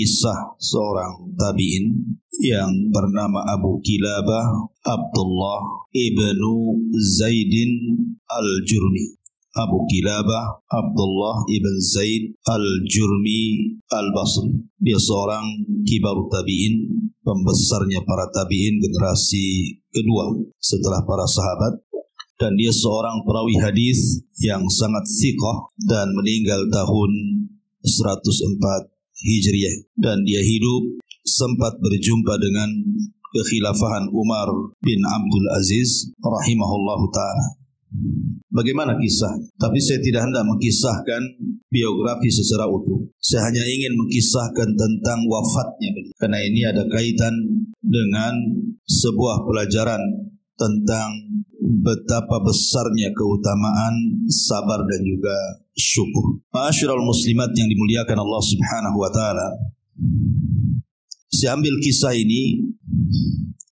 kisah seorang tabi'in yang bernama Abu Kilabah Abdullah ibnu Zaidin al-Jurmi. Abu Kilabah Abdullah ibn Zaid al-Jurmi al-Basri. Dia seorang kibar tabi'in, pembesarnya para tabi'in generasi kedua setelah para sahabat. Dan dia seorang perawi hadis yang sangat thiqah dan meninggal tahun 104 Hijriah. Dan dia hidup sempat berjumpa dengan kekhilafahan Umar bin Abdul Aziz rahimahullahu ta'ala. Bagaimana kisah? Tapi saya tidak hendak mengkisahkan biografi secara utuh. Saya hanya ingin mengkisahkan tentang wafatnya, karena ini ada kaitan dengan sebuah pelajaran tentang betapa besarnya keutamaan sabar dan juga syukur. Ma'asyiral muslimat yang dimuliakan Allah Subhanahu wa taala. Saya ambil kisah ini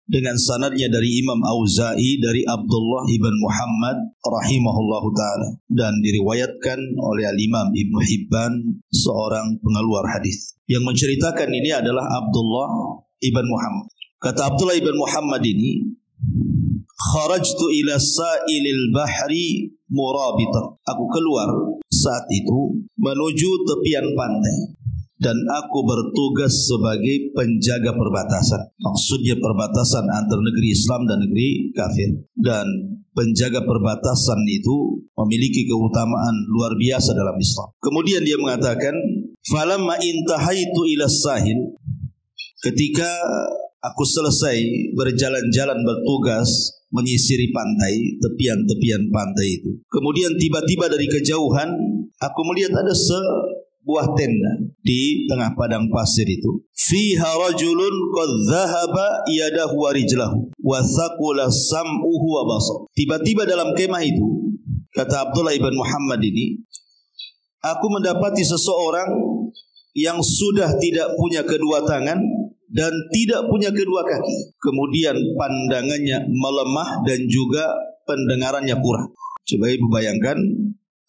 dengan sanadnya dari Imam Auza'i dari Abdullah ibn Muhammad rahimahullahu ta'ala, dan diriwayatkan oleh Imam Ibn Hibban, seorang pengeluar hadis. Yang menceritakan ini adalah Abdullah ibn Muhammad. Kata Abdullah ibn Muhammad ini, kharajtu ila sa'ilil bahri murabita. Aku keluar saat itu menuju tepian pantai, dan aku bertugas sebagai penjaga perbatasan. Maksudnya perbatasan antara negeri Islam dan negeri kafir. Dan penjaga perbatasan itu memiliki keutamaan luar biasa dalam Islam. Kemudian dia mengatakan, falamma intahaitu ila sahil. Ketika aku selesai berjalan-jalan bertugas menyisiri pantai, tepian-tepian pantai itu. Kemudian tiba-tiba dari kejauhan aku melihat ada sebuah tenda di tengah padang pasir itu. Fiha rajulun qad dhahaba yadahu wa rijlahu wa thaqula sam'uhu wa basar. Tiba-tiba dalam kemah itu, kata Abdullah ibn Muhammad ini, aku mendapati seseorang yang sudah tidak punya kedua tangan dan tidak punya kedua kaki. Kemudian pandangannya melemah dan juga pendengarannya kurang. Coba ibu bayangkan,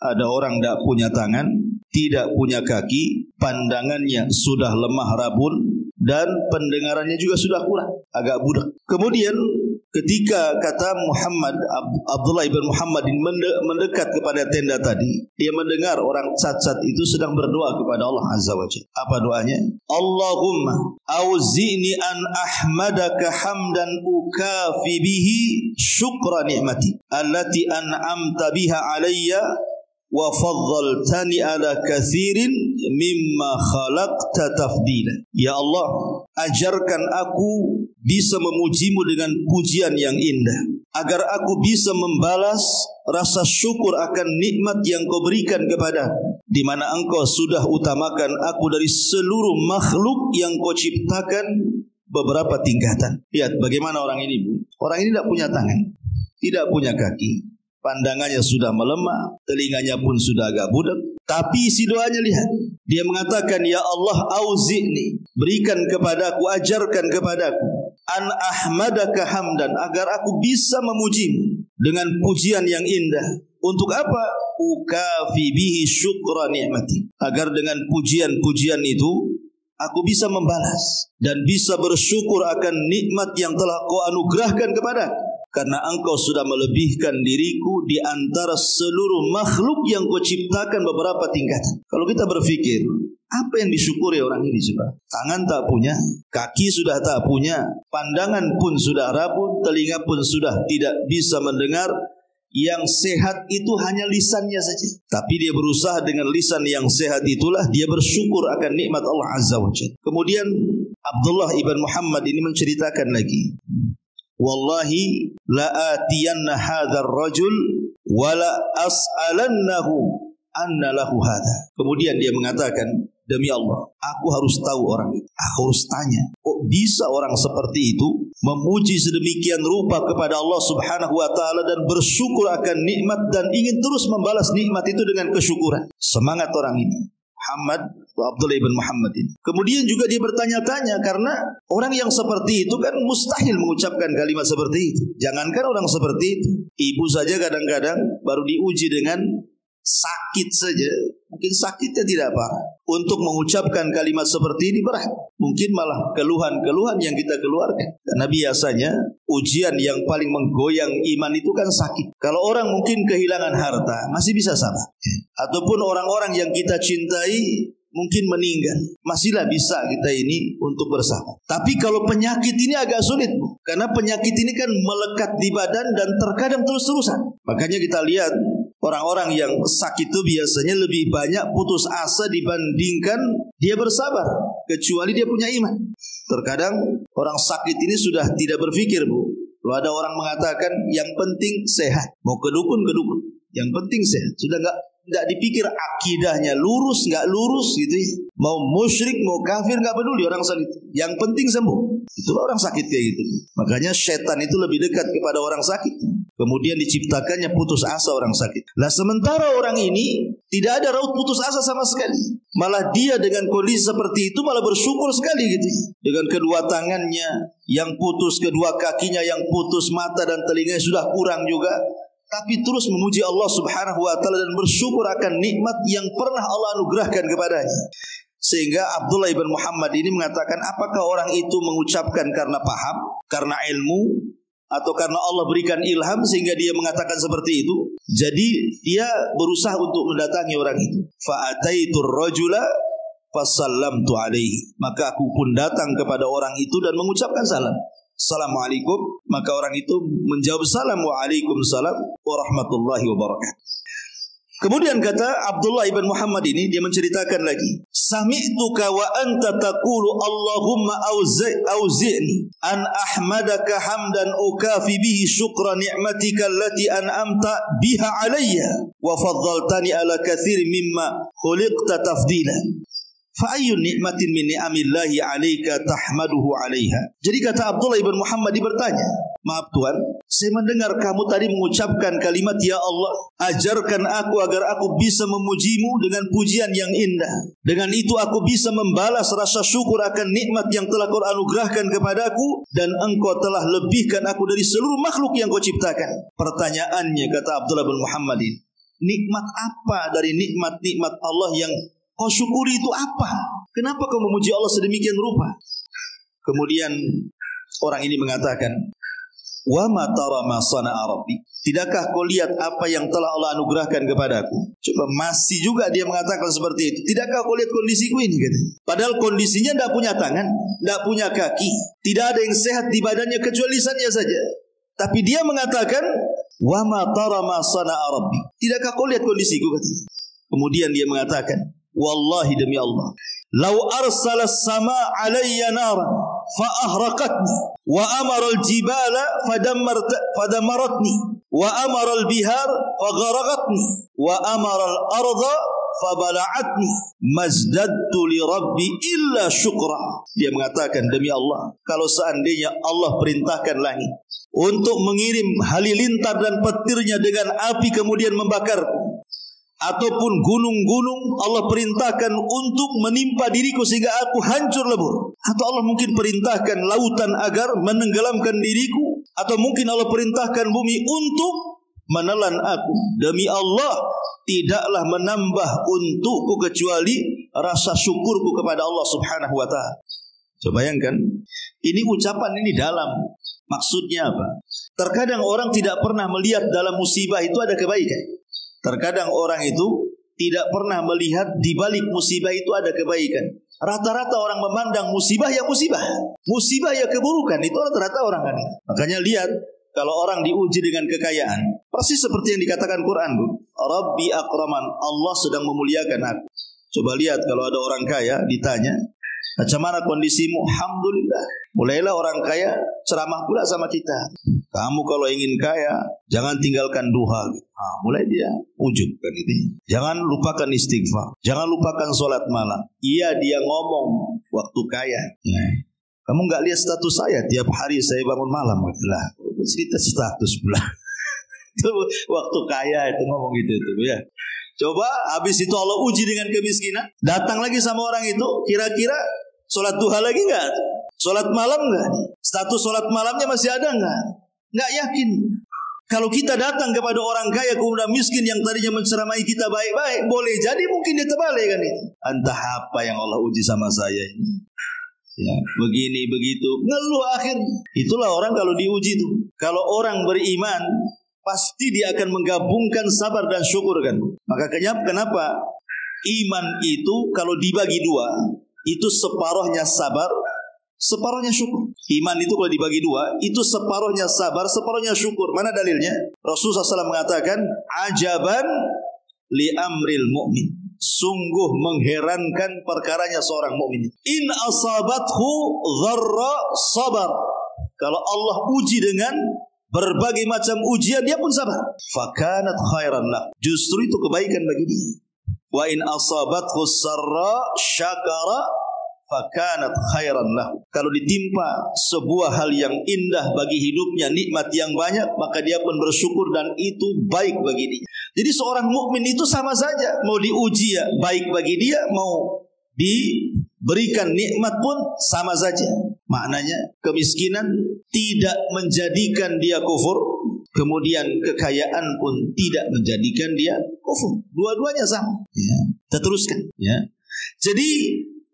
ada orang tidak punya tangan, tidak punya kaki, pandangannya sudah lemah rabun, dan pendengarannya juga sudah kurang, agak budak. Kemudian ketika kata Abdullah ibn Muhammad mendekat kepada tenda tadi, dia mendengar orang cacat itu sedang berdoa kepada Allah Azza wa Jalla. Apa doanya? Allahumma auzi'ni an ahmadaka hamdan ukafi bihi syukra ni'mati allati an'amta biha alayya wa faddaltani ala kathirin mimma khalaqta tafdila. Ya Allah, ajarkan aku bisa memujimu dengan pujian yang indah, agar aku bisa membalas rasa syukur akan nikmat yang kau berikan kepadaku, di mana engkau sudah utamakan aku dari seluruh makhluk yang kau ciptakan beberapa tingkatan. Lihat bagaimana orang ini, Bu. Orang ini tidak punya tangan, tidak punya kaki, pandangannya sudah melemah, telinganya pun sudah agak budak. Tapi isi doanya lihat. Dia mengatakan, ya Allah auzi'ni, berikan kepadaku, ajarkan kepadaku, an ahmadaka hamdan, agar aku bisa memujimu dengan pujian yang indah. Untuk apa? Ukafi bihi syukra ni'mati, agar dengan pujian-pujian itu aku bisa membalas dan bisa bersyukur akan nikmat yang telah kau anugerahkan kepadaku. Karena engkau sudah melebihkan diriku di antara seluruh makhluk yang kau ciptakan beberapa tingkatan. Kalau kita berpikir, apa yang disyukuri orang ini coba? Tangan tak punya, kaki sudah tak punya, pandangan pun sudah rabun, telinga pun sudah tidak bisa mendengar. Yang sehat itu hanya lisannya saja. Tapi dia berusaha dengan lisan yang sehat itulah dia bersyukur akan nikmat Allah Azza wa Jalla. Kemudian Abdullah ibn Muhammad ini menceritakan lagi, wallahi la atiyanna hadzal rajul wa la as'alannahu anna lahu hadza. Kemudian dia mengatakan, demi Allah, aku harus tahu orang itu. Aku harus tanya, kok bisa orang seperti itu memuji sedemikian rupa kepada Allah Subhanahu wa taala dan bersyukur akan nikmat dan ingin terus membalas nikmat itu dengan kesyukuran. Semangat orang ini, Abdullah ibn Muhammad ini. Kemudian juga dia bertanya-tanya, karena orang yang seperti itu kan mustahil mengucapkan kalimat seperti itu. Jangankan orang seperti itu, ibu saja kadang-kadang baru diuji dengan sakit saja, mungkin sakitnya tidak parah. Untuk mengucapkan kalimat seperti ini berat. Mungkin malah keluhan-keluhan yang kita keluarkan. Karena biasanya ujian yang paling menggoyang iman itu kan sakit. Kalau orang mungkin kehilangan harta, masih bisa sabar. Ataupun orang-orang yang kita cintai mungkin meninggal, masihlah bisa kita ini untuk bersabar. Tapi kalau penyakit ini agak sulit, Bu. Karena penyakit ini kan melekat di badan dan terkadang terus-terusan. Makanya kita lihat orang-orang yang sakit itu biasanya lebih banyak putus asa dibandingkan dia bersabar, kecuali dia punya iman. Terkadang orang sakit ini sudah tidak berpikir, Bu. Kalau ada orang mengatakan yang penting sehat, mau ke dukun, yang penting sehat. Sudah tidak dipikir akidahnya lurus nggak lurus gitu ya. Mau musyrik mau kafir nggak peduli orang sakit. Yang penting sembuh. Itulah orang sakit kayak gitu. Makanya setan itu lebih dekat kepada orang sakit. Kemudian diciptakannya putus asa orang sakit. Nah sementara orang ini tidak ada raut putus asa sama sekali. Malah dia dengan kondisi seperti itu malah bersyukur sekali gitu. Dengan kedua tangannya yang putus, kedua kakinya yang putus, mata dan telinganya sudah kurang juga, tapi terus memuji Allah Subhanahu wa taala dan bersyukur akan nikmat yang pernah Allah anugerahkan kepadanya. Sehingga Abdullah ibn Muhammad ini mengatakan, apakah orang itu mengucapkan karena paham, karena ilmu, atau karena Allah berikan ilham sehingga dia mengatakan seperti itu? Jadi dia berusaha untuk mendatangi orang itu. Fa'ataitur rajula fasallamtu alaihi. Maka aku pun datang kepada orang itu dan mengucapkan salam. Assalamualaikum. Maka orang itu menjawab salam, waalaikumsalam warahmatullahi wabarakatuh. Kemudian kata Abdullah ibn Muhammad ini, dia menceritakan lagi, sami'tuka wa anta taqulu Allahumma auzi'ni an ahmadaka hamdan ukafi bihi syukra ni'matika allati an'amta biha alayya wa faddaltani ala katsir mimma khuliqta tafdila. Fa'ayyun ni'matin min ni'amillahi 'alaika tahmaduhu 'alaiha. Jadi kata Abdullah ibn Muhammad bertanya, maaf Tuhan, saya mendengar kamu tadi mengucapkan kalimat ya Allah, ajarkan aku agar aku bisa memujimu dengan pujian yang indah. Dengan itu aku bisa membalas rasa syukur akan nikmat yang telah kau anugerahkan kepadaku, dan engkau telah lebihkan aku dari seluruh makhluk yang kau ciptakan. Pertanyaannya kata Abdullah ibn Muhammad, nikmat apa dari nikmat-nikmat Allah yang kau syukuri itu apa? Kenapa kau memuji Allah sedemikian rupa? Kemudian orang ini mengatakan, wa ma tara ma sana'a rabbi. Tidakkah kau lihat apa yang telah Allah anugerahkan kepadaku? Coba masih juga dia mengatakan seperti itu. Tidakkah kau lihat kondisiku ini? Katanya. Padahal kondisinya tidak punya tangan, tidak punya kaki, tidak ada yang sehat di badannya kecuali lisannya saja. Tapi dia mengatakan, wa ma tara ma sana'a rabbi. Tidakkah kau lihat kondisiku? Katanya. Kemudian dia mengatakan, wallahi demi Allah, lau arsala as-sama' alayya naran fa ahraqatni wa amara al-jibala fadamaratni wa amara al-bihar fagharaqatni wa amara al-arda fabala'atni mazdadtu li rabbi illa syukra. Dia mengatakan, demi Allah, kalau seandainya Allah perintahkan langit untuk mengirim halilintar dan petirnya dengan api kemudian membakarku, ataupun gunung-gunung Allah perintahkan untuk menimpa diriku sehingga aku hancur lebur, atau Allah mungkin perintahkan lautan agar menenggelamkan diriku, atau mungkin Allah perintahkan bumi untuk menelan aku, demi Allah tidaklah menambah untukku kecuali rasa syukurku kepada Allah Subhanahu wa ta'ala. Coba bayangkan, ini ucapan ini dalam. Maksudnya apa? Terkadang orang tidak pernah melihat dalam musibah itu ada kebaikan. Terkadang orang itu tidak pernah melihat di balik musibah itu ada kebaikan. Rata-rata orang memandang musibah ya musibah, musibah ya keburukan. Itu rata-rata orang kan. Makanya lihat, kalau orang diuji dengan kekayaan, persis seperti yang dikatakan Quran, Bu. Rabbi akraman, Allah sedang memuliakan aku. Coba lihat kalau ada orang kaya ditanya, macam mana kondisimu? Alhamdulillah. Mulailah orang kaya ceramah pula sama kita. Kamu kalau ingin kaya, jangan tinggalkan duha. Mulai dia ujub kan itu. Jangan lupakan istighfar. Jangan lupakan sholat malam. Iya, dia ngomong waktu kaya. Ya. Kamu nggak lihat status saya? Tiap hari saya bangun malam. Lah, cerita status pula. Itu waktu kaya itu ngomong gitu itu ya. Coba habis itu Allah uji dengan kemiskinan. Datang lagi sama orang itu, kira-kira sholat duha lagi nggak? Sholat malam nggak? Status sholat malamnya masih ada nggak? Nggak yakin. Kalau kita datang kepada orang kaya kemudian miskin yang tadinya menceramai kita baik-baik, boleh jadi mungkin dia terbalik kan itu. Entah apa yang Allah uji sama saya ini. Ya, begini begitu, ngeluh akhirnya. Itulah orang kalau diuji itu. Kalau orang beriman, pasti dia akan menggabungkan sabar dan syukur kan. Maka kenapa iman itu kalau dibagi dua, itu separuhnya sabar, separuhnya syukur. Iman itu kalau dibagi dua, itu separuhnya sabar, separuhnya syukur. Mana dalilnya? Rasulullah SAW mengatakan, ajaban li amril mu'min. Sungguh mengherankan perkaranya seorang mukmin. In asabathu dharra sabar. Kalau Allah uji dengan berbagai macam ujian, dia pun sabar. Fakanat khairan lah. Justru itu kebaikan bagi dia. Wa in asabathu sarra syakara fakanat khairan lahu. Kalau ditimpa sebuah hal yang indah bagi hidupnya, nikmat yang banyak, maka dia pun bersyukur dan itu baik bagi dia. Jadi seorang mukmin itu sama saja, mau diuji ya baik bagi dia, mau diberikan nikmat pun sama saja. Maknanya kemiskinan tidak menjadikan dia kufur, kemudian kekayaan pun tidak menjadikan dia kufur. Dua-duanya sama. Ya. Kita teruskan. Ya. Jadi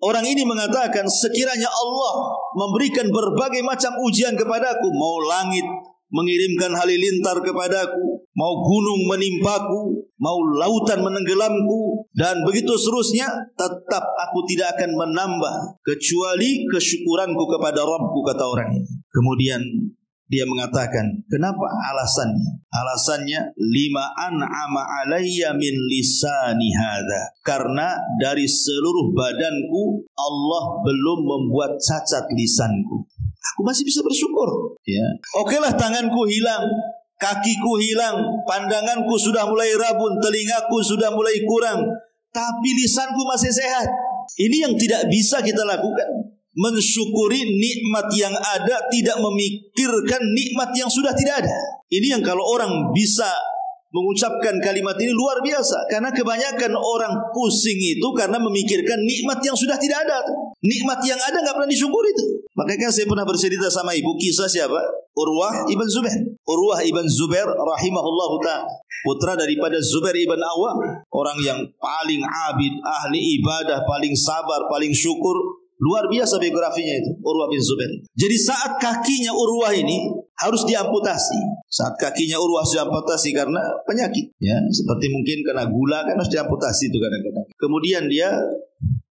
orang ini mengatakan, sekiranya Allah memberikan berbagai macam ujian kepadaku, mau langit mengirimkan halilintar kepadaku, mau gunung menimpaku, mau lautan menenggelamku, dan begitu seterusnya, tetap aku tidak akan menambah kecuali kesyukuranku kepada Rabbku, kata orang ini. Kemudian dia mengatakan, kenapa alasannya? Alasannya, lima an'ama alayya min lisani hadha. Karena dari seluruh badanku Allah belum membuat cacat lisanku. Aku masih bisa bersyukur. Ya. Okelah, tanganku hilang, kakiku hilang, pandanganku sudah mulai rabun, telingaku sudah mulai kurang, tapi lisanku masih sehat. Ini yang tidak bisa kita lakukan. Mensyukuri nikmat yang ada, tidak memikirkan nikmat yang sudah tidak ada. Ini yang kalau orang bisa mengucapkan kalimat ini luar biasa. Karena kebanyakan orang pusing itu karena memikirkan nikmat yang sudah tidak ada. Nikmat yang ada nggak pernah disyukuri itu. Makanya saya pernah bercerita sama ibu kisah siapa? Urwah ibn Zubair. Urwah ibn Zubair rahimahullah ta'ala, putra daripada Zubair ibn Awam, orang yang paling abid, ahli ibadah, paling sabar, paling syukur. Luar biasa biografinya itu, Urwah bin Zubair. Jadi saat kakinya Urwah ini harus diamputasi. Saat kakinya Urwah diamputasi karena penyakit, ya, seperti mungkin kena gula kan harus diamputasi itu kadang-kadang. Kemudian dia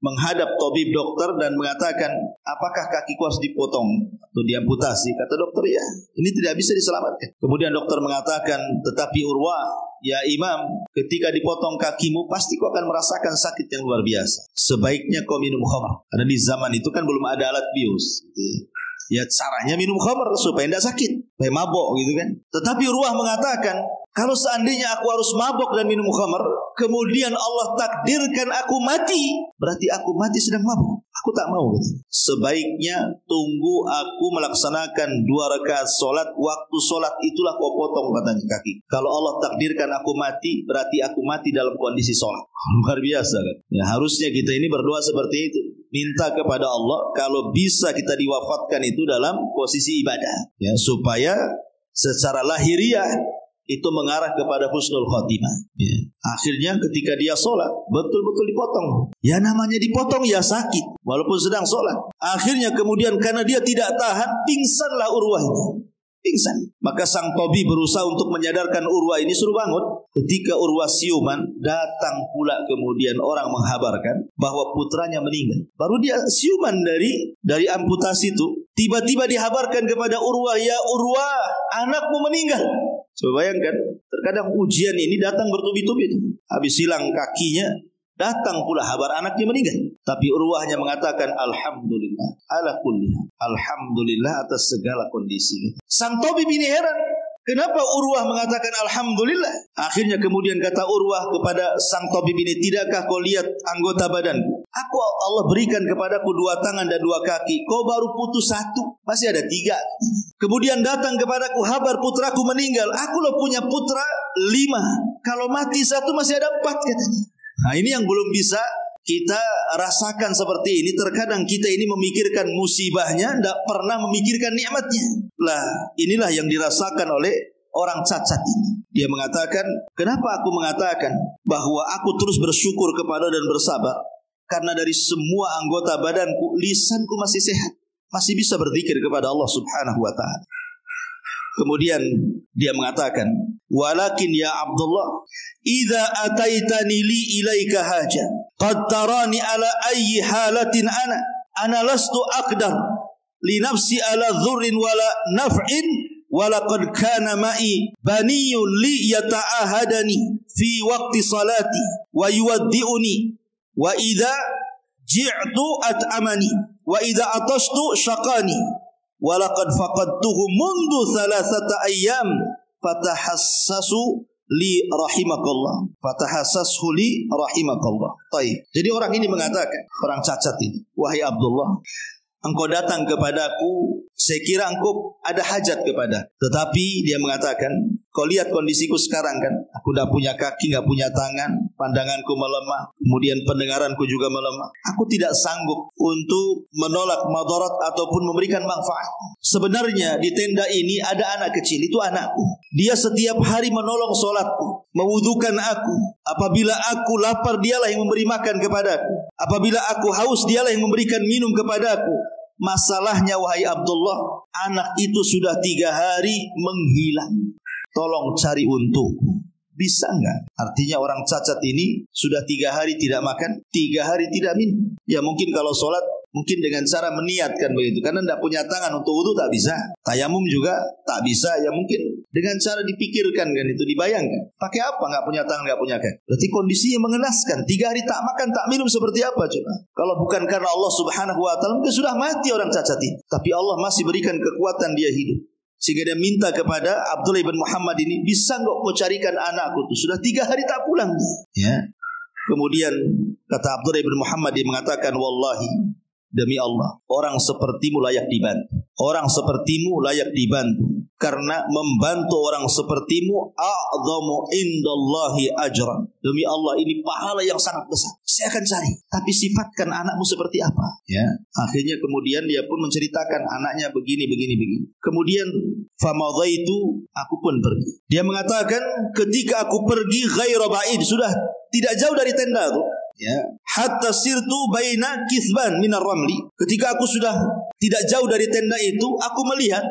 menghadap tabib dokter dan mengatakan, apakah kakiku harus dipotong atau diamputasi? Kata dokter, ya, ini tidak bisa diselamatkan. Kemudian dokter mengatakan, tetapi Urwah, ya Imam, ketika dipotong kakimu pasti kau akan merasakan sakit yang luar biasa. Sebaiknya kau minum khamr. Karena di zaman itu kan belum ada alat bius. Ya caranya minum khamr supaya tidak sakit, supaya mabok gitu kan. Tetapi Urwah mengatakan, kalau seandainya aku harus mabok dan minum khamr, kemudian Allah takdirkan aku mati, berarti aku mati sedang mabuk. Aku tak mau. Sebaiknya tunggu aku melaksanakan 2 rakaat solat. Waktu solat itulah kau potong, katanya, kaki. Kalau Allah takdirkan aku mati, berarti aku mati dalam kondisi solat. Luar biasa kan. Ya, harusnya kita ini berdoa seperti itu. Minta kepada Allah kalau bisa kita diwafatkan itu dalam posisi ibadah, ya, supaya secara lahiriah itu mengarah kepada husnul khotimah. Ya. Akhirnya ketika dia sholat, betul-betul dipotong. Ya namanya dipotong ya sakit, walaupun sedang sholat. Akhirnya kemudian karena dia tidak tahan, pingsanlah Urwah ini. Pingsan. Maka sang tabib berusaha untuk menyadarkan Urwah ini, suruh bangun. Ketika Urwah siuman, datang pula kemudian orang menghabarkan bahwa putranya meninggal. Baru dia siuman dari amputasi itu, tiba-tiba dihabarkan kepada Urwah, ya Urwah, anakmu meninggal. Coba bayangkan, terkadang ujian ini datang bertubi-tubi. Habis hilang kakinya, datang pula kabar anaknya meninggal. Tapi Urwahnya mengatakan, alhamdulillah ala kulli, alhamdulillah atas segala kondisi. Sang tabib ini heran, kenapa Urwah mengatakan alhamdulillah? Akhirnya kemudian kata Urwah kepada sang tabib ini, tidakkah kau lihat anggota badanku? Aku Allah berikan kepadaku 2 tangan dan 2 kaki. Kau baru putus 1, masih ada 3. Kemudian datang kepadaku kabar putraku meninggal. Aku loh punya putra 5. Kalau mati 1 masih ada 4, katanya. Nah ini yang belum bisa kita rasakan seperti ini. Terkadang kita ini memikirkan musibahnya, tidak pernah memikirkan nikmatnya. Lah inilah yang dirasakan oleh orang cacat ini. Dia mengatakan, kenapa aku mengatakan bahwa aku terus bersyukur kepada dan bersabar? Karena dari semua anggota badanku, lisanku masih sehat, masih bisa berzikir kepada Allah Subhanahu wa ta'ala. Kemudian dia mengatakan, walakin ya Abdullah, idza ataitani li ilaika haja, qad tarani ala ayyi halatin ana lastu aqdar li nafsi ala dhurrin wala naf'in, walaqad kana ma'i baniyun li yata'ahadani fi waqti salati wa yuwaddi'uni, wa idza ji'tu at'amani, wa idza atashtu syaqani, walaqad faqadtuhu mundu 3 ayyam fatahassasu li rahimakallah, fatahassasu li rahimakallah. Baik. Jadi orang ini mengatakan, orang cacat ini, wahai Abdullah, engkau datang kepadaku, saya kira engkau ada hajat kepada. Tetapi dia mengatakan, kau lihat kondisiku sekarang kan, aku tidak punya kaki, tidak punya tangan, pandanganku melemah, kemudian pendengaranku juga melemah. Aku tidak sanggup untuk menolak madarat ataupun memberikan manfaat. Sebenarnya di tenda ini ada anak kecil, itu anakku. Dia setiap hari menolong sholatku, mewudukan aku. Apabila aku lapar, dialah yang memberi makan kepadaku. Apabila aku haus, dialah yang memberikan minum kepadaku. Masalahnya wahai Abdullah, anak itu sudah 3 hari menghilang. Tolong cari untukku. Bisa enggak? Artinya orang cacat ini sudah 3 hari tidak makan, 3 hari tidak minum. Ya mungkin kalau sholat, mungkin dengan cara meniatkan begitu. Karena tidak punya tangan untuk wudu tak bisa. Tayamum juga tak bisa. Ya mungkin dengan cara dipikirkan kan itu, dibayangkan. Pakai apa nggak punya tangan, nggak punya kaki? Berarti kondisinya mengenaskan. 3 hari tak makan, tak minum seperti apa coba? Kalau bukan karena Allah Subhanahu wa ta'ala, mungkin sudah mati orang cacat ini. Tapi Allah masih berikan kekuatan dia hidup. Sehingga dia minta kepada Abdullah bin Muhammad ini, bisa nggak kau carikan anakku tuh? Sudah 3 hari tak pulang dia. Ya. Kemudian kata Abdullah bin Muhammad, dia mengatakan, wallahi, demi Allah, orang sepertimu layak dibantu. Orang sepertimu layak dibantu. Karena membantu orang sepertimu a'zamu indallahi ajran. Demi Allah, ini pahala yang sangat besar. Saya akan cari. Tapi sifatkan anakmu seperti apa? Ya. Akhirnya kemudian dia pun menceritakan anaknya begini. Kemudian famadaitu, aku pun pergi. Dia mengatakan, ketika aku pergi ghaira ba'id, sudah tidak jauh dari tenda itu. Ya, hatta sirtu baina kithban minar ramli. Ketika aku sudah tidak jauh dari tenda itu, aku melihat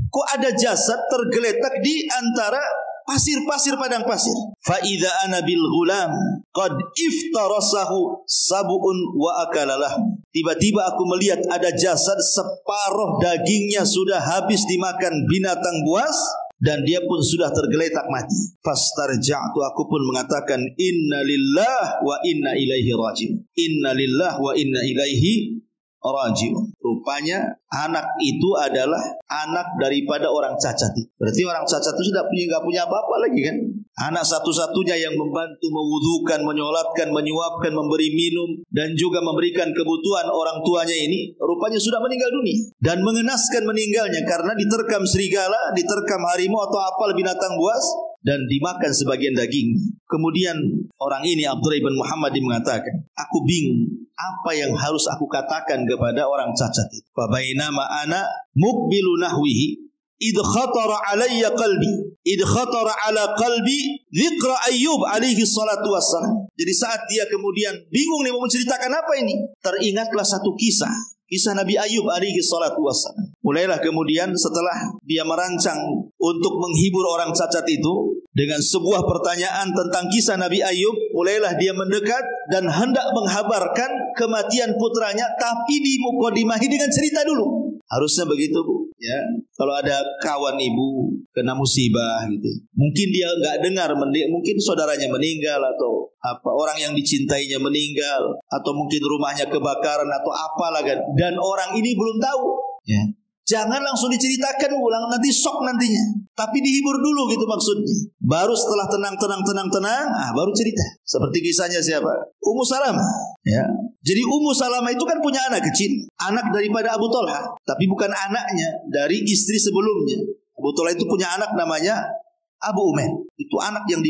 kok ada jasad tergeletak di antara pasir-pasir, padang pasir. Fa idza ana bil ghulam qad iftarasahu sab'un wa akalalah. Tiba-tiba aku melihat ada jasad, separuh dagingnya sudah habis dimakan binatang buas, dan dia pun sudah tergeletak mati. Fastarja'tu, aku pun mengatakan, inna lillah wa inna ilaihi raji'un. Inna lillah wa inna ilaihi raji'un. Rupanya anak itu adalah anak daripada orang cacat. Berarti orang cacat itu sudah nggak punya apa-apa lagi kan? Anak satu-satunya yang membantu mewudukan, menyolatkan, menyuapkan, memberi minum, dan juga memberikan kebutuhan orang tuanya ini, rupanya sudah meninggal dunia. Dan mengenaskan meninggalnya karena diterkam serigala, diterkam harimau atau apal binatang buas, dan dimakan sebagian daging. Kemudian orang ini, Abdullah bin Muhammad, mengatakan, aku bingung apa yang harus aku katakan kepada orang cacat itu. Fa bainama ana muqbilu nahwihi id khatara alayya qalbi, id khatara ala qalbi dzikra Ayyub alaihi salatu wassalam. Jadi saat dia kemudian bingung nih mau menceritakan apa ini, teringatlah satu kisah Nabi Ayyub alaihi salatu wassalam. Mulailah kemudian setelah dia merancang untuk menghibur orang cacat itu dengan sebuah pertanyaan tentang kisah Nabi Ayyub, mulailah dia mendekat dan hendak menghabarkan kematian putranya, tapi dimukodimahi dengan cerita dulu. Harusnya begitu, Bu. Ya, kalau ada kawan ibu kena musibah gitu, mungkin dia nggak dengar, mungkin saudaranya meninggal atau apa, orang yang dicintainya meninggal, atau mungkin rumahnya kebakaran atau apalah kan, dan orang ini belum tahu. Ya. Jangan langsung diceritakan ulang, nanti shock nantinya. Tapi dihibur dulu gitu maksudnya. Baru setelah tenang, baru cerita. Seperti kisahnya siapa? Ummu Salamah. Ya. Jadi Ummu Salamah itu kan punya anak kecil, anak daripada Abu Talha, tapi bukan anaknya dari istri sebelumnya. Abu Talha itu punya anak namanya Abu Umair. Itu anak yang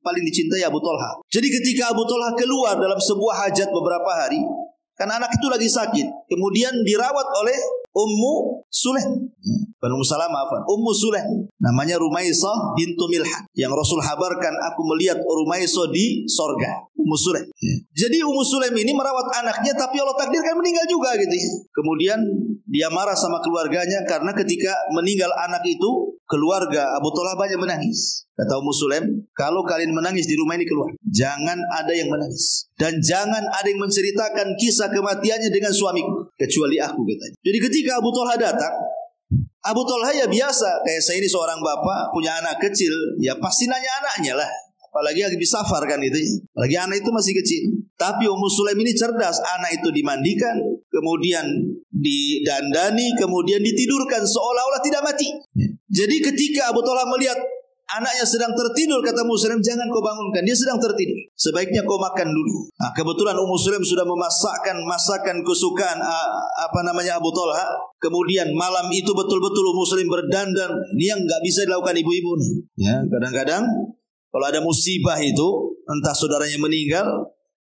paling dicintai Abu Talha. Jadi ketika Abu Talha keluar dalam sebuah hajat beberapa hari, kan anak itu lagi sakit, kemudian dirawat oleh Ummu Sulaim. Bukan Ummu Salamah, Ummu Sulaim. Namanya Rumaisah bintu Milhan. Yang Rasul habarkan, aku melihat Rumaisah di sorga. Ummu Sulaim. Jadi Ummu Sulaim ini merawat anaknya, tapi Allah takdirkan meninggal juga gitu ya. Kemudian dia marah sama keluarganya karena ketika meninggal anak itu, keluarga Abu Talha banyak menangis. Kata Ummu Sulaim, kalau kalian menangis di rumah ini keluar. Jangan ada yang menangis. Dan jangan ada yang menceritakan kisah kematiannya dengan suamiku. Kecuali aku katanya. Jadi ketika Abu Talha datang, Abu Talha ya biasa. Kayak saya ini seorang bapak, punya anak kecil. Ya pasti nanya anaknya lah. Apalagi habis safar kan itu ya. Apalagi anak itu masih kecil. Tapi Ummu Sulaim ini cerdas. Anak itu dimandikan, kemudian didandani, kemudian ditidurkan seolah-olah tidak mati. Jadi ketika Abu Talha melihat anaknya sedang tertidur, kata Ummu Sulaim, jangan kau bangunkan, dia sedang tertidur. Sebaiknya kau makan dulu. Nah, kebetulan Ummu Sulaim sudah memasakkan masakan kesukaan Abu Talha. Kemudian malam itu betul-betul Ummu Sulaim berdandan. Ini yang nggak bisa dilakukan ibu-ibu nih. Ya, kadang-kadang kalau ada musibah itu, entah saudaranya meninggal,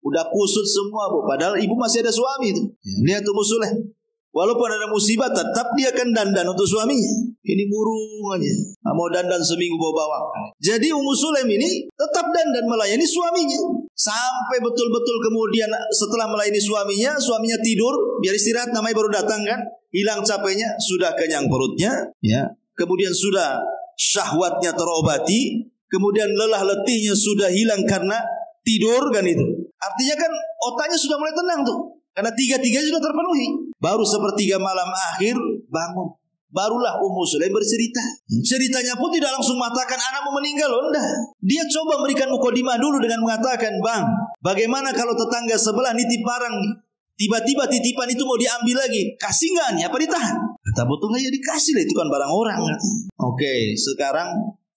udah kusut semua, Bu. Padahal ibu masih ada suami itu. Lihat Ummu Sulaim. Walaupun ada musibah, tetap dia akan dandan untuk suaminya. Ini burung aja. Mau dandan seminggu bawa bawang. Jadi Ummu Sulaim ini tetap dandan melayani suaminya. Sampai betul-betul kemudian setelah melayani suaminya tidur, biar istirahat, namanya baru datang kan. Hilang capeknya, sudah kenyang perutnya. Ya. Kemudian sudah syahwatnya terobati. Kemudian lelah letihnya sudah hilang karena tidur kan itu. Artinya kan otaknya sudah mulai tenang tuh. Karena tiga-tiganya sudah terpenuhi. Baru sepertiga malam akhir bangun. Barulah Ummu Sulaim bercerita. Ceritanya pun tidak langsung mengatakan anakmu meninggal. Enggak. Dia coba memberikan mukadimah dulu dengan mengatakan, Bang, bagaimana kalau tetangga sebelah nitip barang nih? Tiba-tiba titipan itu mau diambil lagi. Kasih nggak nih? Apa ditahan? Kata betul ya dikasih lah, itu kan barang orang. Oke, sekarang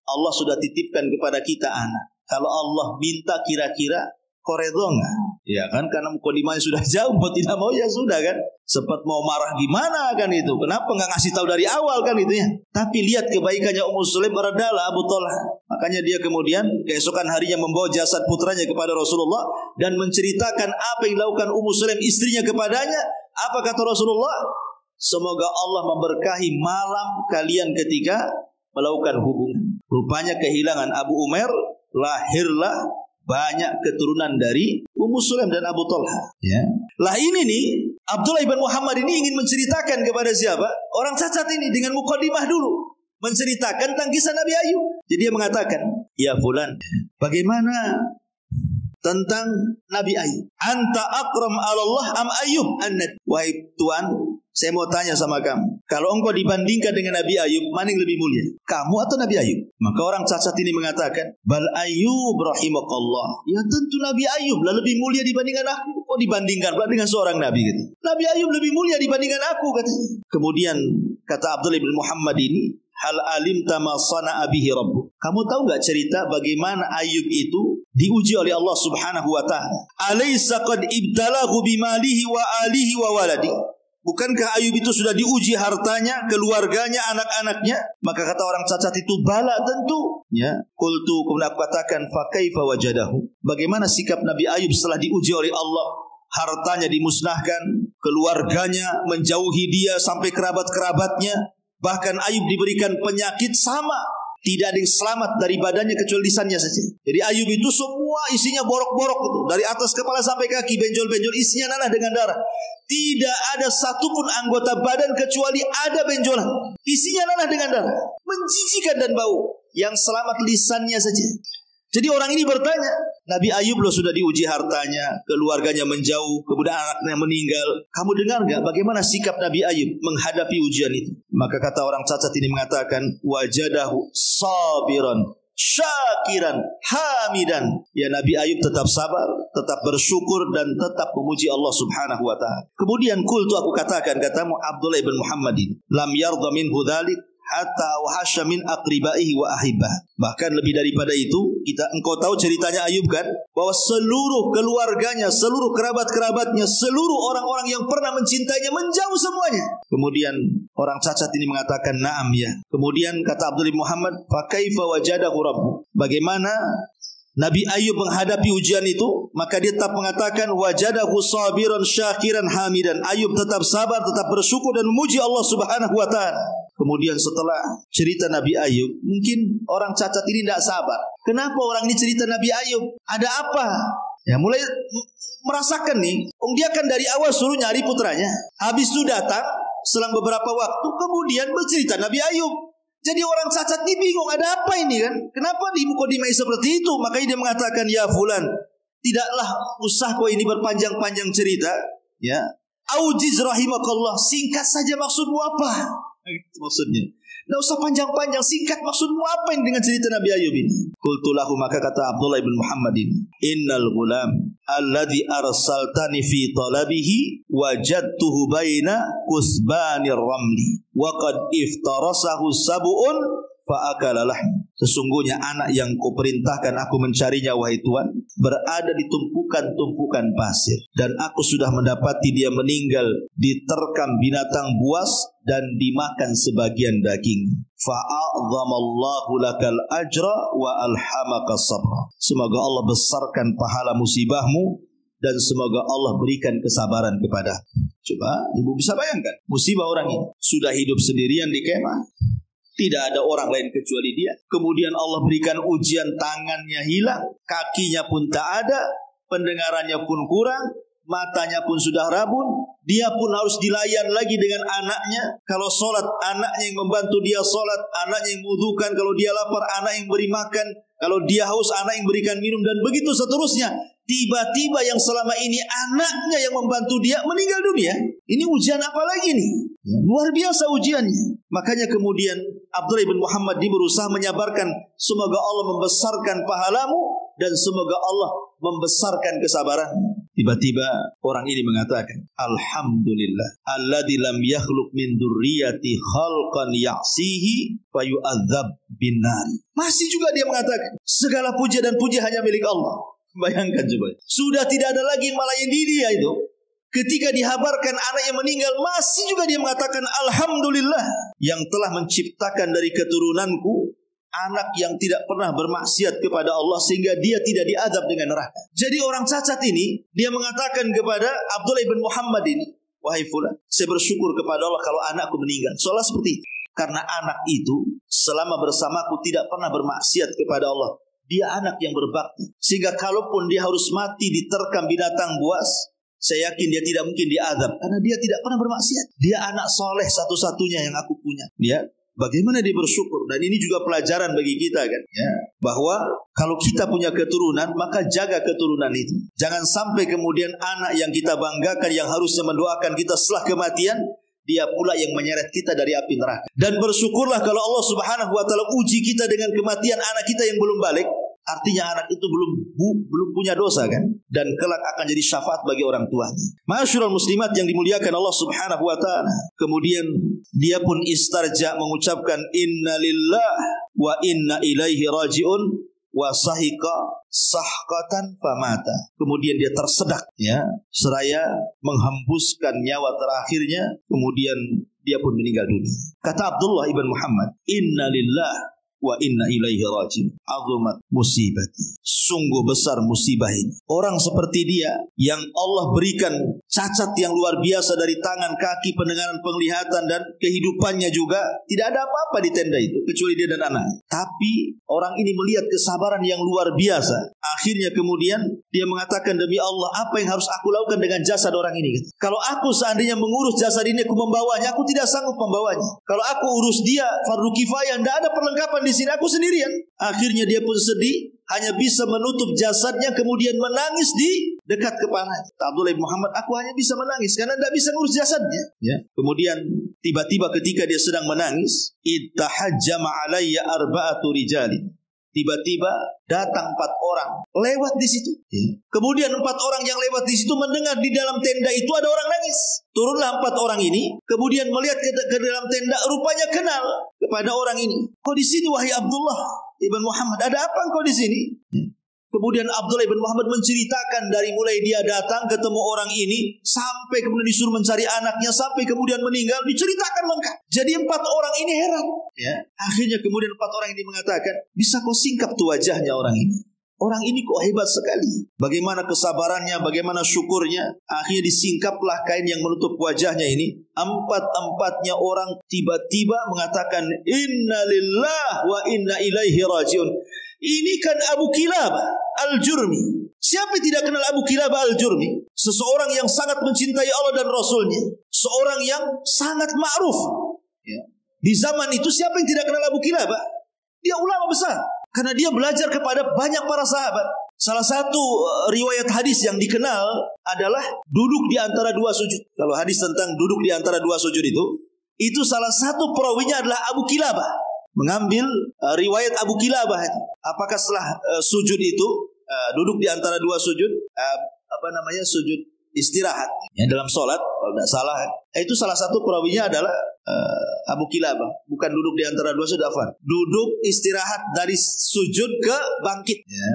Allah sudah titipkan kepada kita anak. Kalau Allah minta kira-kira kau redho nggak? Ya kan, karena mukadimahnya sudah jauh, mau tidak mau ya sudah kan. Sempat mau marah gimana kan itu. Kenapa nggak ngasih tahu dari awal kan itu ya. Tapi lihat kebaikannya Ummu Sulaim, redalah Abu Talha. Makanya dia kemudian keesokan harinya membawa jasad putranya kepada Rasulullah dan menceritakan apa yang dilakukan Ummu Sulaim istrinya kepadanya. Apa kata Rasulullah? Semoga Allah memberkahi malam kalian ketika melakukan hubungan. Rupanya kehilangan Abu Umair, lahirlah banyak keturunan dari Ummu Sulaim dan Abu Talha. Ya. Lah ini nih, Abdullah ibn Muhammad ini ingin menceritakan kepada siapa? Orang cacat ini dengan mukadimah dulu. Menceritakan tentang kisah Nabi Ayub. Jadi dia mengatakan, ya fulan, bagaimana tentang Nabi Ayub? Anta akram Allah am Ayub an-Nabi. Wahai Tuhan, saya mau tanya sama kamu. Kalau engkau dibandingkan dengan Nabi Ayub, mana yang lebih mulia? Kamu atau Nabi Ayub? Maka orang cacat ini mengatakan, Bal Ayub rahimakallah. Ya tentu Nabi Ayub lah lebih mulia dibandingkan aku. Oh dibandingkan pula dengan seorang Nabi gitu. Nabi Ayub lebih mulia dibandingkan aku katanya. Kemudian kata Abdullah bin Muhammad ini, hal alimta ma sana'a bihi rabbuk. Kamu tahu enggak cerita bagaimana Ayub itu diuji oleh Allah Subhanahu wa taala? Alaysa qad ibtalahu bimalihi wa alihi wa waladi. Bukankah Ayub itu sudah diuji hartanya, keluarganya, anak-anaknya? Maka kata orang cacat itu, bala tentu. Ya, qultu, kemudian aku katakan, fa kaifa wajadahu? Bagaimana sikap Nabi Ayub setelah diuji oleh Allah? Hartanya dimusnahkan, keluarganya menjauhi dia sampai kerabat-kerabatnya. Bahkan Ayub diberikan penyakit sama. Tidak ada yang selamat dari badannya kecuali lisannya saja. Jadi Ayub itu semua isinya borok-borok itu. Dari atas kepala sampai kaki, benjol-benjol, isinya nanah dengan darah. Tidak ada satupun anggota badan kecuali ada benjolan. Isinya nanah dengan darah. Menjijikan dan bau. Yang selamat lisannya saja. Jadi orang ini bertanya, Nabi Ayub loh sudah diuji hartanya, keluarganya menjauh, kemudian anaknya meninggal. Kamu dengar gak bagaimana sikap Nabi Ayub menghadapi ujian itu? Maka kata orang cacat ini mengatakan, wajadahu sabiran, syakiran, hamidan. Ya Nabi Ayub tetap sabar, tetap bersyukur dan tetap memuji Allah Subhanahu wa taala. Kemudian qultu, aku katakan, katamu Abdullah bin Muhammad ini, lam yardha minhu dzalik hatta wahasya min aqribaihi wa ahibah. Bahkan lebih daripada itu, engkau tahu ceritanya Ayub kan, bahwa seluruh keluarganya, seluruh kerabat-kerabatnya, seluruh orang-orang yang pernah mencintainya menjauh semuanya. Kemudian orang cacat ini mengatakan na'am ya. Kemudian kata Abdullah bin Muhammad, fa kaifa wajadahu rabbu? Bagaimana Nabi Ayub menghadapi ujian itu? Maka dia tetap mengatakan wajadahu sabiran syakiran hamidan. Ayub tetap sabar, tetap bersyukur dan memuji Allah Subhanahu wa taala. Kemudian setelah cerita Nabi Ayub, mungkin orang cacat ini tidak sabar. Kenapa orang ini cerita Nabi Ayub? Ada apa? Ya, mulai merasakan nih, dia kan dari awal suruh nyari putranya. Habis itu datang, selang beberapa waktu, kemudian bercerita Nabi Ayub. Jadi orang cacat ini bingung, ada apa ini kan? Kenapa di mukadimah seperti itu? Makanya dia mengatakan, ya fulan, tidaklah usah kau ini berpanjang-panjang cerita. Ya, aujiz rahimakallah, singkat saja maksudmu apa? Maksudnya, tidak usah panjang-panjang, singkat maksudmu apa ini dengan cerita Nabi Ayub ini? Qultu lahu, maka kata Abdullah bin Muhammad ini, innal ghulam alladhi arsaltani fi talabihi wajadtuhu baina kusbanir ramli wa qad iftarasahu sab'un fa akala lahm. Sesungguhnya anak yang kau perintahkan aku mencarinya wahai Tuhan berada di tumpukan-tumpukan pasir, dan aku sudah mendapati dia meninggal diterkam binatang buas dan dimakan sebagian daging. Fa'adzamallahu lakal ajra wa alhamaka sabra. Semoga Allah besarkan pahala musibahmu dan semoga Allah berikan kesabaran kepada. Coba ibu bisa bayangkan musibah orang ini, sudah hidup sendirian di kemah, tidak ada orang lain kecuali dia. Kemudian Allah berikan ujian, tangannya hilang, kakinya pun tak ada, pendengarannya pun kurang, matanya pun sudah rabun. Dia pun harus dilayan lagi dengan anaknya. Kalau sholat, anaknya yang membantu dia sholat, anaknya yang wudukan. Kalau dia lapar, anak yang beri makan. Kalau dia haus, anak yang berikan minum, dan begitu seterusnya. Tiba-tiba yang selama ini anaknya yang membantu dia meninggal dunia. Ini ujian apa lagi nih? Luar biasa ujiannya. Makanya kemudian Abdullah bin Muhammad dia berusaha menyabarkan, semoga Allah membesarkan pahalamu dan semoga Allah membesarkan kesabaranmu. Tiba-tiba orang ini mengatakan, alhamdulillah alladzi lam yakhluq min dzurriyyati khalqan ya'sihi fayu'adzab bin nar. Masih juga dia mengatakan, segala puja dan puji hanya milik Allah. Bayangkan coba, sudah tidak ada lagi yang melayani dia itu. Ketika dihabarkan anaknya meninggal, masih juga dia mengatakan alhamdulillah yang telah menciptakan dari keturunanku anak yang tidak pernah bermaksiat kepada Allah sehingga dia tidak diazab dengan neraka. Jadi orang cacat ini dia mengatakan kepada Abdullah bin Muhammad ini, wahai fulan, saya bersyukur kepada Allah kalau anakku meninggal. Soalnya seperti itu, karena anak itu selama bersamaku tidak pernah bermaksiat kepada Allah. Dia anak yang berbakti, sehingga kalaupun dia harus mati diterkam binatang buas, saya yakin dia tidak mungkin diazab karena dia tidak pernah bermaksiat. Dia anak soleh satu-satunya yang aku punya. Dia bagaimana dia bersyukur, dan ini juga pelajaran bagi kita kan, ya, bahwa kalau kita punya keturunan maka jaga keturunan itu. Jangan sampai kemudian anak yang kita banggakan, yang harusnya mendoakan kita setelah kematian, dia pula yang menyeret kita dari api neraka. Dan bersyukurlah kalau Allah Subhanahu wa taala uji kita dengan kematian anak kita yang belum balik. Artinya anak itu belum punya dosa kan, dan kelak akan jadi syafaat bagi orang tuanya. Ma'asyiral muslimat yang dimuliakan Allah Subhanahu wa taala. Kemudian dia pun istarja mengucapkan inna lillah wa inna ilaihi rajiun wa sahika sahqatan famata. Kemudian dia tersedak, ya, seraya menghembuskan nyawa terakhirnya, kemudian dia pun meninggal dunia. Kata Abdullah ibn Muhammad, inna lillah wa inna ilaihi rajiun. Azumat musibati. Sungguh besar musibah ini. Orang seperti dia yang Allah berikan cacat yang luar biasa dari tangan, kaki, pendengaran, penglihatan, dan kehidupannya juga tidak ada apa-apa di tenda itu kecuali dia dan anaknya. Tapi orang ini melihat kesabaran yang luar biasa. Akhirnya kemudian dia mengatakan, demi Allah, apa yang harus aku lakukan dengan jasad orang ini? Kalau aku seandainya mengurus jasad ini, aku membawanya, aku tidak sanggup membawanya. Kalau aku urus dia, fardu kifayah, tidak ada perlengkapan di sini, aku sendirian. Akhirnya dia pun sedih, hanya bisa menutup jasadnya, kemudian menangis di dekat kepalanya. Abdullah bin Muhammad, aku hanya bisa menangis karena tidak bisa ngurus jasadnya. Ya. Kemudian tiba-tiba ketika dia sedang menangis, ittahajjama alayya arba'atu rijalin. Tiba-tiba datang 4 orang lewat di situ. Kemudian 4 orang yang lewat di situ mendengar di dalam tenda itu ada orang nangis. Turunlah 4 orang ini, kemudian melihat ke dalam tenda, rupanya kenal kepada orang ini. Kau di sini wahai Abdullah ibn Muhammad, ada apa engkau di sini? Kemudian Abdullah bin Muhammad menceritakan dari mulai dia datang ketemu orang ini sampai kemudian disuruh mencari anaknya sampai kemudian meninggal, diceritakan lengkap. Jadi 4 orang ini heran. Ya. Akhirnya kemudian 4 orang ini mengatakan, bisa kau singkap tuh wajahnya orang ini? Orang ini kok hebat sekali. Bagaimana kesabarannya, bagaimana syukurnya. Akhirnya disingkaplah kain yang menutup wajahnya ini. Empat-empatnya orang tiba-tiba mengatakan, Inna lillah wa inna ilaihi rajiun. Ini kan Abu Kilabah Al-Jurmi. Siapa yang tidak kenal Abu Kilabah Al-Jurmi? Seseorang yang sangat mencintai Allah dan Rasulnya. Seorang yang sangat ma'ruf. Ya. Di zaman itu siapa yang tidak kenal Abu Kilabah? Dia ulama besar. Karena dia belajar kepada banyak para sahabat. Salah satu riwayat hadis yang dikenal adalah duduk di antara dua sujud. Kalau hadis tentang duduk di antara dua sujud itu salah satu perawinya adalah Abu Kilabah. Mengambil riwayat Abu Kilabah itu. Apakah setelah sujud itu duduk di antara dua sujud, sujud istirahat ya, dalam sholat kalau tidak salah itu salah satu perawinya adalah Abu Kilabah, bukan duduk di antara dua sujud, duduk istirahat dari sujud ke bangkit ya.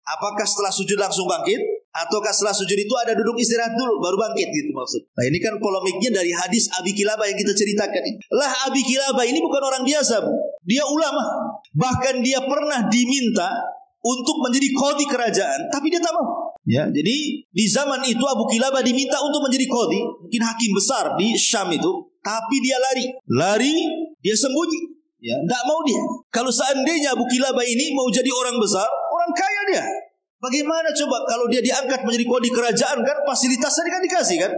Apakah setelah sujud langsung bangkit ataukah setelah sujud itu ada duduk istirahat dulu baru bangkit gitu maksud. Nah ini kan polemiknya dari hadis Abi Kilabah yang kita ceritakan ini. Lah Abi Kilabah ini bukan orang biasa, dia ulama, bahkan dia pernah diminta untuk menjadi qadhi kerajaan, tapi dia tak mau. Ya, jadi di zaman itu Abu Kilabah diminta untuk menjadi qadhi, mungkin hakim besar di Syam itu, tapi dia lari, dia sembunyi. Ya, tidak mau dia. Kalau seandainya Abu Kilabah ini mau jadi orang besar, orang kaya dia. Bagaimana coba kalau dia diangkat menjadi qadhi kerajaan kan fasilitasnya kan dikasih kan?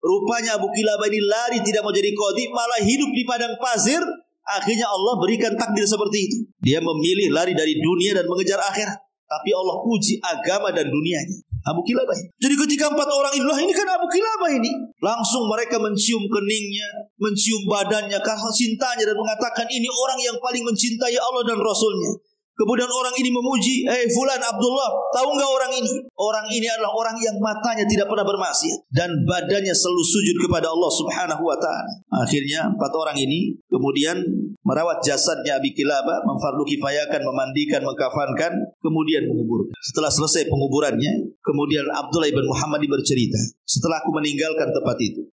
Rupanya Abu Kilabah ini lari tidak mau jadi qadhi, malah hidup di padang pasir. Akhirnya Allah berikan takdir seperti itu. Dia memilih lari dari dunia dan mengejar akhirat. Tapi Allah uji agama dan dunianya. Abu Kilabah. Jadi ketika empat orang ini kan Abu Kilabah ini. Langsung mereka mencium keningnya, mencium badannya, kasih cintanya dan mengatakan ini orang yang paling mencintai Allah dan Rasulnya. Kemudian orang ini memuji, Fulan Abdullah, tahu enggak orang ini? Orang ini adalah orang yang matanya tidak pernah bermaksiat dan badannya selalu sujud kepada Allah Subhanahu wa taala. Akhirnya empat orang ini kemudian merawat jasadnya Abi Kilabah, memfardu kifayakan, memandikan, mengkafankan, kemudian menguburkan. Setelah selesai penguburannya, kemudian Abdullah ibn Muhammad bercerita, setelah aku meninggalkan tempat itu,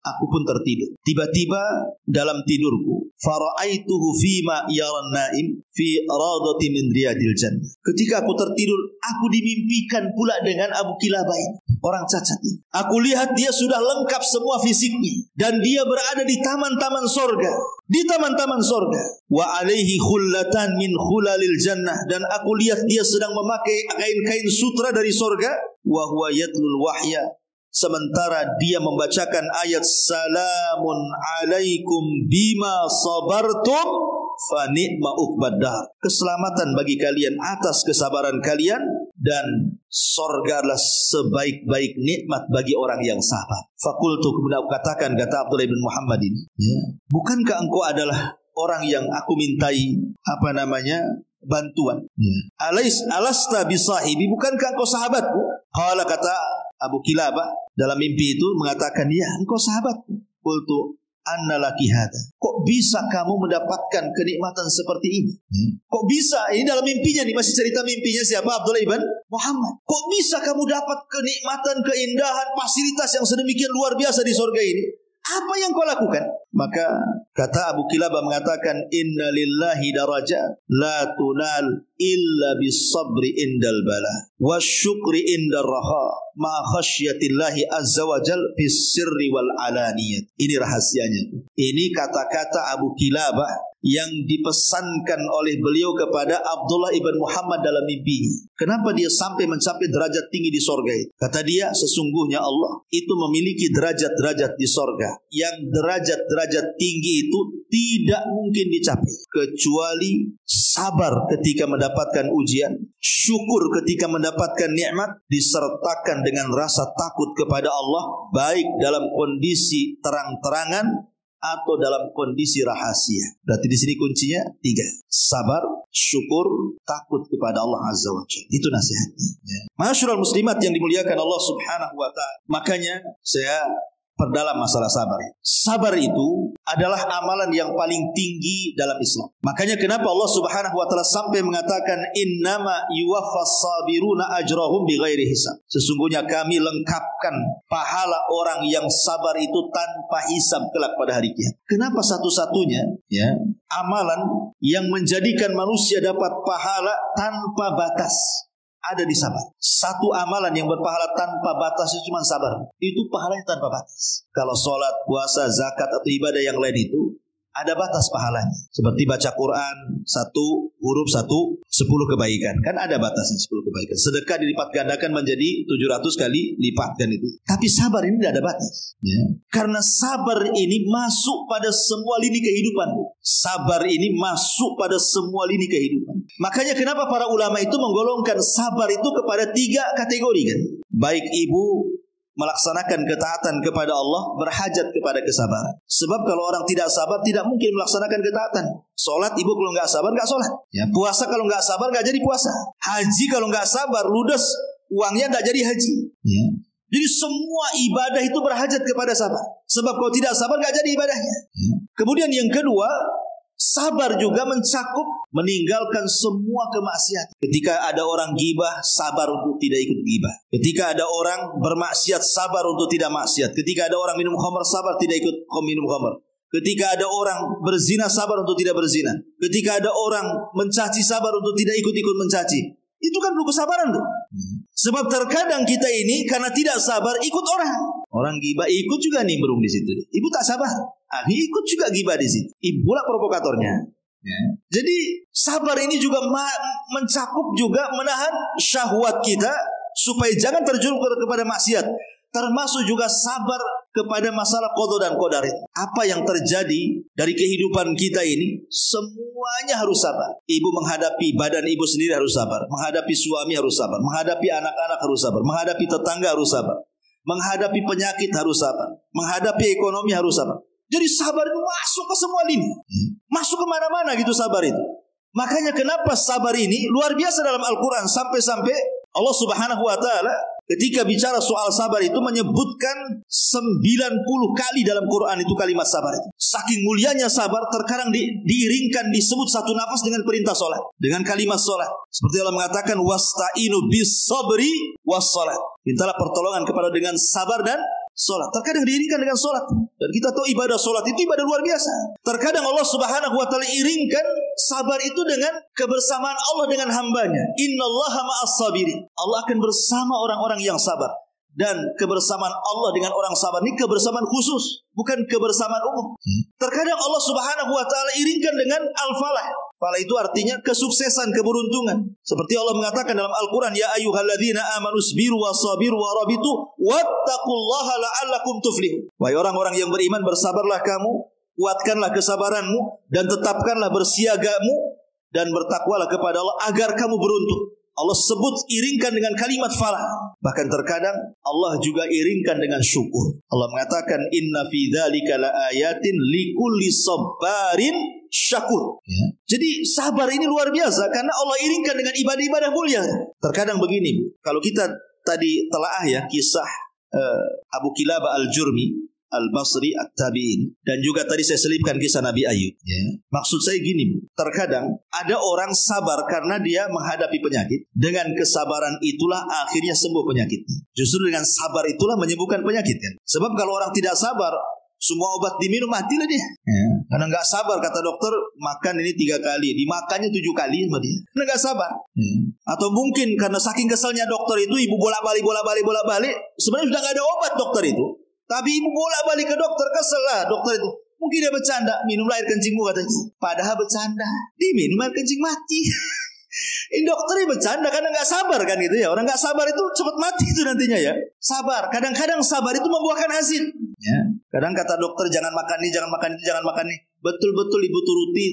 aku pun tertidur. Tiba-tiba dalam tidurku, fara'aituhu fima yaran naim fi radati min riyadil jannah. Ketika aku tertidur, aku dimimpikan pula dengan Abu Kilabah ini, orang cacat ini. Aku lihat dia sudah lengkap semua fisiknya dan dia berada di taman-taman sorga. Di taman-taman sorga. Wa alaihi khullatan min khulalil jannah, dan aku lihat dia sedang memakai kain-kain sutra dari sorga. Wa huwa yatlul wahya, sementara dia membacakan ayat salamun alaikum bima sabartum fa ni'ma uqbaddar. Keselamatan bagi kalian atas kesabaran kalian dan sorga adalah sebaik-baik nikmat bagi orang yang sabar. Fakultu, kemudian aku katakan, kata Abdullah bin Muhammad ini, ya, bukankah engkau adalah orang yang aku mintai bantuan? Ya. Alasta bisahibi, bukankah engkau sahabatku? Qala, kata Abu Kilabah dalam mimpi itu mengatakan, ya engkau sahabatku. Qultu anna laki hada, kok bisa kamu mendapatkan kenikmatan seperti ini? Kok bisa? Ini dalam mimpinya nih, masih cerita mimpinya siapa? Abdullah ibn Muhammad. Kok bisa kamu dapat kenikmatan, keindahan, fasilitas yang sedemikian luar biasa di surga ini? Apa yang kau lakukan? Maka kata Abu Kilabah mengatakan, inna lillahi darajat la tunal illa bis sabri indal bala wa syukri indal raha ma khasyatillahi azza wa jal fis sirri wal alaniyat. Ini rahasianya. Ini kata-kata Abu Kilabah yang dipesankan oleh beliau kepada Abdullah ibn Muhammad dalam mimpinya. Kenapa dia sampai mencapai derajat tinggi di sorga itu? Kata dia, sesungguhnya Allah itu memiliki derajat-derajat di sorga yang derajat-derajat tinggi itu tidak mungkin dicapai kecuali sabar ketika mendapatkan ujian, syukur ketika mendapatkan nikmat, disertakan dengan rasa takut kepada Allah, baik dalam kondisi terang-terangan atau dalam kondisi rahasia. Berarti di sini kuncinya 3. Sabar, syukur, takut kepada Allah Azza wa Jalla. Itu nasihatnya. Ya. Masyarul muslimat yang dimuliakan Allah Subhanahu wa taala. Makanya saya perdalam masalah sabar. Sabar itu adalah amalan yang paling tinggi dalam Islam. Makanya kenapa Allah Subhanahu wa taala sampai mengatakan innama yuwaffas sabiruna ajrahum bighairi hisab. Sesungguhnya kami lengkapkan pahala orang yang sabar itu tanpa hisab kelak pada hari kiamat. Kenapa satu-satunya ya amalan yang menjadikan manusia dapat pahala tanpa batas? ada di sabar. Satu amalan yang berpahala tanpa batas itu cuma sabar. Itu pahalanya tanpa batas. Kalau sholat, puasa, zakat atau ibadah yang lain itu ada batas pahalanya. Seperti baca Quran, 1 huruf 1, 10 kebaikan. Kan ada batasnya 10 kebaikan. Sedekah dilipat gandakan menjadi 700 kali lipat kan itu. Tapi sabar ini tidak ada batas. Ya. Karena sabar ini masuk pada semua lini kehidupan. Sabar ini masuk pada semua lini kehidupan. Makanya kenapa para ulama itu menggolongkan sabar itu kepada 3 kategori kan. Baik ibu melaksanakan ketaatan kepada Allah berhajat kepada kesabaran. Sebab kalau orang tidak sabar tidak mungkin melaksanakan ketaatan. Sholat ibu kalau nggak sabar nggak sholat. Ya, puasa kalau nggak sabar nggak jadi puasa. Haji kalau nggak sabar ludes uangnya nggak jadi haji. Ya. Jadi semua ibadah itu berhajat kepada sabar. Sebab kalau tidak sabar nggak jadi ibadahnya. Ya. Kemudian yang kedua, sabar juga mencakup meninggalkan semua kemaksiatan. Ketika ada orang gibah, sabar untuk tidak ikut gibah. Ketika ada orang bermaksiat, sabar untuk tidak maksiat. Ketika ada orang minum khamar, sabar tidak ikut minum khamar. Ketika ada orang berzina, sabar untuk tidak berzina. Ketika ada orang mencaci, sabar untuk tidak ikut-ikut mencaci. Itu kan perlu kesabaran tuh. Sebab terkadang kita ini karena tidak sabar ikut orang. Orang gibah ikut juga nimbrung di situ. Ibu tak sabar, ikut juga gibah di situ. Ibu lah provokatornya. Ya. Jadi sabar ini juga mencakup juga menahan syahwat kita supaya jangan terjerumus kepada maksiat. Termasuk juga sabar kepada masalah qada dan qadar itu. Apa yang terjadi dari kehidupan kita ini semuanya harus sabar. Ibu menghadapi badan ibu sendiri harus sabar, menghadapi suami harus sabar, menghadapi anak-anak harus sabar, menghadapi tetangga harus sabar, menghadapi penyakit harus sabar, menghadapi ekonomi harus sabar. Jadi sabar itu masuk ke semua lini, masuk kemana-mana gitu sabar itu. Makanya kenapa sabar ini luar biasa dalam Al-Quran sampai-sampai Allah Subhanahu Wa Taala ketika bicara soal sabar itu menyebutkan 90 kali dalam Quran itu kalimat sabar itu. Saking mulianya sabar terkadang diiringkan disebut satu nafas dengan perintah sholat, dengan kalimat sholat. Seperti Allah mengatakan wasta'inu bis sabri was sholat. Mintalah pertolongan kepada dengan sabar dan sholat. Terkadang diiringkan dengan sholat. Dan kita tahu ibadah sholat itu ibadah luar biasa. Terkadang Allah Subhanahu Wa Taala iringkan sabar itu dengan kebersamaan Allah dengan hambanya. Innallaha ma'as sabirin. Allah akan bersama orang-orang yang sabar. Dan kebersamaan Allah dengan orang sabar ini kebersamaan khusus, bukan kebersamaan umum. Terkadang Allah Subhanahu Wa Taala iringkan dengan al-falah. Falah itu artinya kesuksesan, keberuntungan. Seperti Allah mengatakan dalam Al-Quran, ya ayyuhalladzina amanu sabiru wasabiru warabitu wattaqullaha la'allakum tuflihun. Wahai orang-orang yang beriman, bersabarlah kamu, kuatkanlah kesabaranmu, dan tetapkanlah bersiagamu, dan bertakwalah kepada Allah agar kamu beruntung. Allah sebut iringkan dengan kalimat falah. Bahkan terkadang Allah juga iringkan dengan syukur. Allah mengatakan inna fi dzalika laayatin likulli sabarin syakur. Ya. Jadi sabar ini luar biasa karena Allah iringkan dengan ibadah-ibadah mulia. Terkadang begini, kalau kita tadi telaah ya kisah Abu Kilabah Al-Jurmi Al-Basri At-Tabi'in, dan juga tadi saya selipkan kisah Nabi Ayub. Ya. Maksud saya gini, terkadang ada orang sabar karena dia menghadapi penyakit. Dengan kesabaran itulah akhirnya sembuh penyakitnya. Justru dengan sabar itulah menyembuhkan penyakit kan. Sebab kalau orang tidak sabar, semua obat diminum matilah dia. Ya. Karena nggak sabar, kata dokter, makan ini 3 kali, dimakannya 7 kali sama dia. Karena nggak sabar. Ya. Atau mungkin karena saking keselnya dokter itu, ibu bolak-balik, sebenarnya sudah nggak ada obat dokter itu. Tapi ibu bolak-balik ke dokter, kesel lah dokter itu. Mungkin dia bercanda, minum air kencingmu katanya. Padahal bercanda, diminum air kencing mati. Ini dokternya bercanda karena nggak sabar kan gitu ya. Orang nggak sabar itu cepat mati itu nantinya ya. Sabar, kadang-kadang sabar itu membuahkan hasil. Ya. Kadang kata dokter jangan makan ini, jangan makan itu, jangan makan ini. Betul-betul ibu turuti.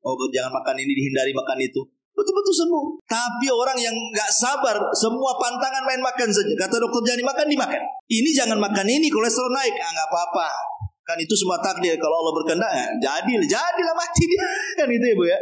Oh jangan makan ini, dihindari makan itu. Betul-betul sembuh. Tapi orang yang gak sabar, semua pantangan main makan saja. Kata dokter jangan dimakan, dimakan. Ini jangan makan ini, kolesterol naik. Gak apa-apa. Kan itu semua takdir. Kalau Allah berkehendak, jadilah mati dia. Kan itu ya Bu ya.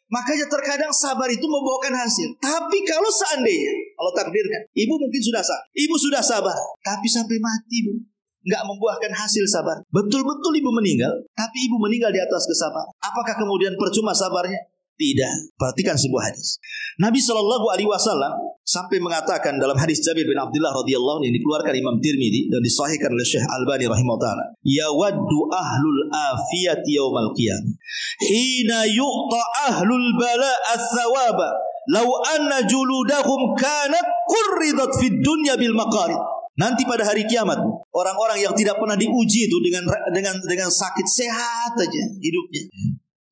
Makanya terkadang sabar itu membawakan hasil. Tapi kalau seandainya Allah takdirkan, ibu mungkin sudah sabar. Ibu sudah sabar, tapi sampai mati Bu, gak membuahkan hasil sabar. Betul-betul ibu meninggal, tapi ibu meninggal di atas kesabaran. Apakah kemudian percuma sabarnya? Tidak. Perhatikan sebuah hadis. Nabi SAW sampai mengatakan dalam hadis Jabir bin Abdullah radhiyallahu anhu yang dikeluarkan Imam Tirmidzi dan disahihkan oleh Syekh Albani rahimahullah. Yawaddu ahlul afiyati yaumal qiyamah hina yu'ta ahlul bala ats-tsawaba "Lau anna juludahum kanat qurridat fid dunya bil maqarid." Nanti pada hari kiamat, orang-orang yang tidak pernah diuji itu dengan sakit, sehat aja hidupnya.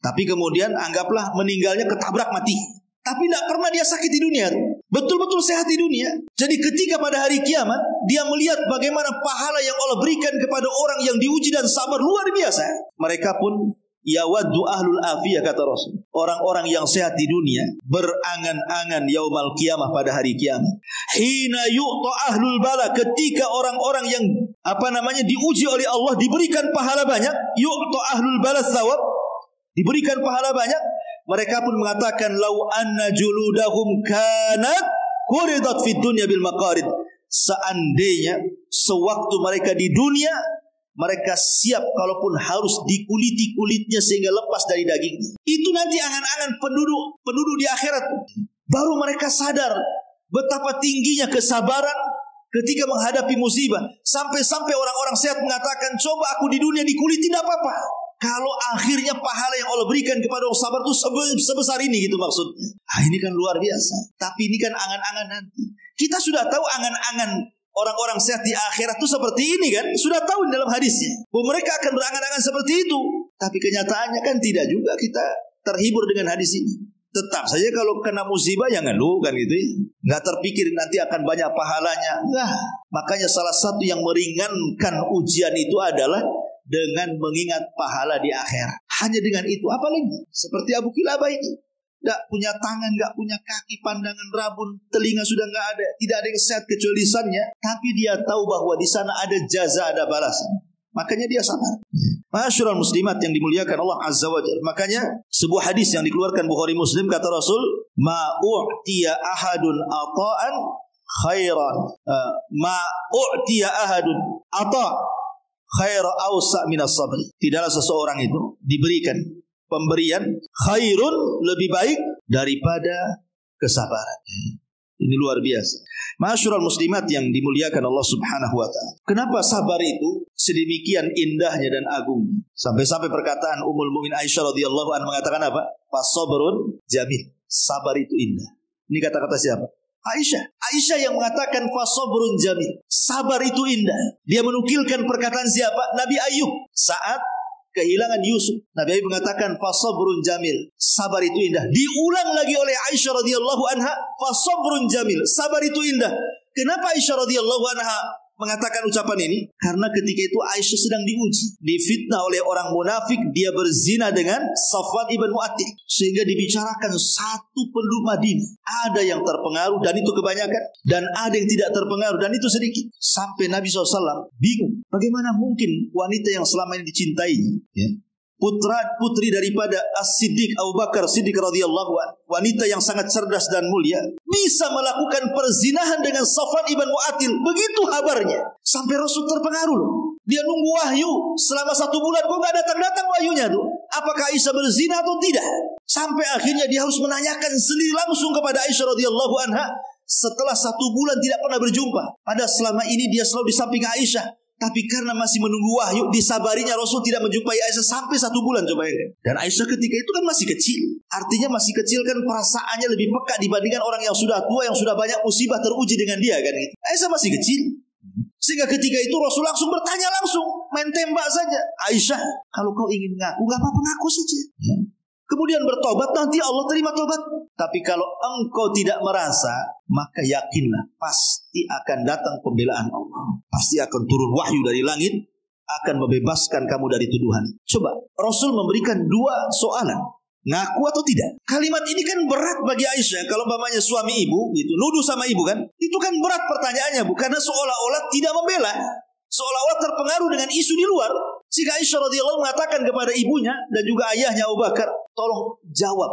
Tapi kemudian anggaplah meninggalnya ketabrak mati. Tapi tidak pernah dia sakit di dunia. Betul-betul sehat di dunia. Jadi ketika pada hari kiamat, dia melihat bagaimana pahala yang Allah berikan kepada orang yang diuji dan sabar luar biasa. Mereka pun yawaddu ahlul afiyah, kata Rasul. Orang-orang yang sehat di dunia berangan-angan yaumal qiyamah, pada hari kiamat. Hina yu'ta ahlul bala, ketika orang-orang yang diuji oleh Allah diberikan pahala banyak, yu'ta ahlul bala thawab, diberikan pahala banyak, mereka pun mengatakan lau anna juludahum kanat quridat fid dunya bil maqarid. Seandainya sewaktu mereka di dunia, mereka siap kalaupun harus dikuliti kulitnya sehingga lepas dari dagingnya. Itu nanti angan-angan penduduk di akhirat. Baru mereka sadar betapa tingginya kesabaran ketika menghadapi musibah. Sampai-sampai orang-orang sehat mengatakan, coba aku di dunia dikuliti tidak apa-apa. Kalau akhirnya pahala yang Allah berikan kepada orang sabar itu sebesar ini, gitu maksudnya. Ini kan luar biasa. Tapi ini kan angan-angan nanti. Kita sudah tahu angan-angan orang-orang sehat di akhirat itu seperti ini kan. Sudah tahu dalam hadisnya bahwa mereka akan berangan-angan seperti itu. Tapi kenyataannya kan tidak juga kita terhibur dengan hadis ini. Tetap saja kalau kena musibah ya ngeluh kan gitu ya. Nggak terpikir nanti akan banyak pahalanya. Makanya salah satu yang meringankan ujian itu adalah dengan mengingat pahala di akhirat. Hanya dengan itu, apalagi seperti Abu Kilabah ini, tidak punya tangan, tidak punya kaki, pandangan rabun, telinga sudah tidak ada, tidak ada yang sehat kecuali lisannya, tapi dia tahu bahwa di sana ada jaza, ada balasan. Makanya dia sabar. Ma'asyiral muslimat yang dimuliakan Allah Azza wa Jalla. Makanya sebuah hadis yang dikeluarkan Bukhari Muslim, kata Rasul, ma'u'tiya ahadun ata'an khairan, ma'u'tiya ahadun ata' khair awsa' minas sabri. Tidaklah seseorang itu diberikan pemberian khairun, lebih baik daripada kesabaran. Ini luar biasa. Ma'asyiral muslimat yang dimuliakan Allah Subhanahu wa taala. Kenapa sabar itu sedemikian indahnya dan agungnya? Sampai-sampai perkataan Ummul Mukminin Aisyah radhiyallahu anha mengatakan apa? Fasabrun jamil. Sabar itu indah. Ini kata-kata siapa? Aisyah yang mengatakan fasabrun jamil, sabar itu indah. Dia menukilkan perkataan siapa? Nabi Ayub saat kehilangan Yusuf. Nabi Ayub mengatakan fasabrun jamil, sabar itu indah. Diulang lagi oleh Aisyah radhiyallahu anha, fasabrun jamil, sabar itu indah. Kenapa Aisyah radhiyallahu anha mengatakan ucapan ini? Karena ketika itu Aisyah sedang diuji, difitnah oleh orang munafik, dia berzina dengan Safwan ibn Mu'attil, sehingga dibicarakan satu penduduk Madinah. Ada yang terpengaruh dan itu kebanyakan, dan ada yang tidak terpengaruh dan itu sedikit. Sampai Nabi SAW bingung, bagaimana mungkin wanita yang selama ini dicintainya, putri daripada As-Siddiq Abu Bakar Siddiq radhiyallahu anhu, wanita yang sangat cerdas dan mulia, bisa melakukan perzinahan dengan Safwan ibn Mu'attil. Begitu kabarnya, sampai Rasul terpengaruh loh. Dia nunggu wahyu selama 1 bulan, kok nggak datang-datang wahyunya tuh? Apakah Aisyah berzina atau tidak? Sampai akhirnya dia harus menanyakan sendiri langsung kepada Aisyah radhiyallahu anha. Setelah 1 bulan tidak pernah berjumpa, padahal selama ini dia selalu di samping Aisyah. Tapi karena masih menunggu wahyu, disabarinya Rasul tidak menjumpai Aisyah sampai 1 bulan, coba ya. Dan Aisyah ketika itu kan masih kecil. Artinya masih kecil kan perasaannya lebih peka dibandingkan orang yang sudah tua, yang sudah banyak musibah teruji dengan dia kan gitu. Aisyah masih kecil. Sehingga ketika itu Rasul langsung bertanya langsung, main tembak saja. Aisyah, kalau kau ingin ngaku, gak apa-apa ngaku saja. Kemudian bertobat, nanti Allah terima tobat. Tapi kalau engkau tidak merasa, maka yakinlah pasti akan datang pembelaan Allah. Pasti akan turun wahyu dari langit, akan membebaskan kamu dari tuduhan. Coba, Rasul memberikan 2 soalan. Ngaku atau tidak? Kalimat ini kan berat bagi Aisyah. Kalau umpamanya suami ibu, gitu, nuduh sama ibu kan, itu kan berat pertanyaannya, Bu. Karena seolah-olah tidak membela. Seolah-olah terpengaruh dengan isu di luar. Sehingga Aisyah radhiyallahu mengatakan kepada ibunya dan juga ayahnya Abu Bakar, tolong jawab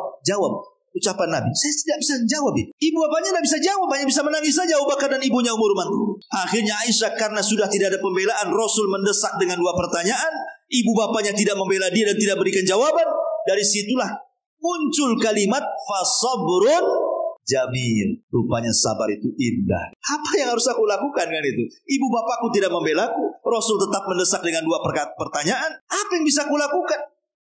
ucapan Nabi. Saya tidak bisa jawab itu. Ibu bapaknya tidak bisa jawab, hanya bisa menangis saja Abu Bakar dan ibunya Ummul Mukminin. Akhirnya Aisyah karena sudah tidak ada pembelaan, Rasul mendesak dengan 2 pertanyaan. Ibu bapaknya tidak membela dia dan tidak berikan jawaban. Dari situlah muncul kalimat fasabrun jamil. Rupanya sabar itu indah. Apa yang harus aku lakukan kan itu? Ibu bapakku tidak membelaku, Rasul tetap mendesak dengan 2 pertanyaan. Apa yang bisa aku lakukan?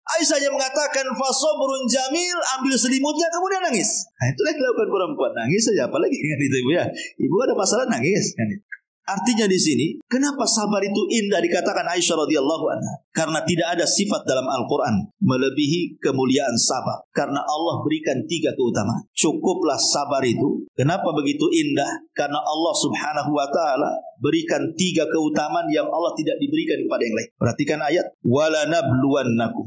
Aisyah yang mengatakan fasobrun jamil, ambil selimutnya kemudian nangis. Nah, itulah yang dilakukan perempuan, nangis saja, apalagi kan itu ibu ya. Ibu ada masalah nangis kan. Artinya di sini, kenapa sabar itu indah dikatakan Aisyah radhiyallahu anha? Karena tidak ada sifat dalam Al-Quran melebihi kemuliaan sabar. Karena Allah berikan 3 keutamaan. Cukuplah sabar itu. Kenapa begitu indah? Karena Allah subhanahu wa ta'ala berikan 3 keutamaan yang Allah tidak diberikan kepada yang lain. Perhatikan ayat. وَلَنَبْلُوَنَّكُمْ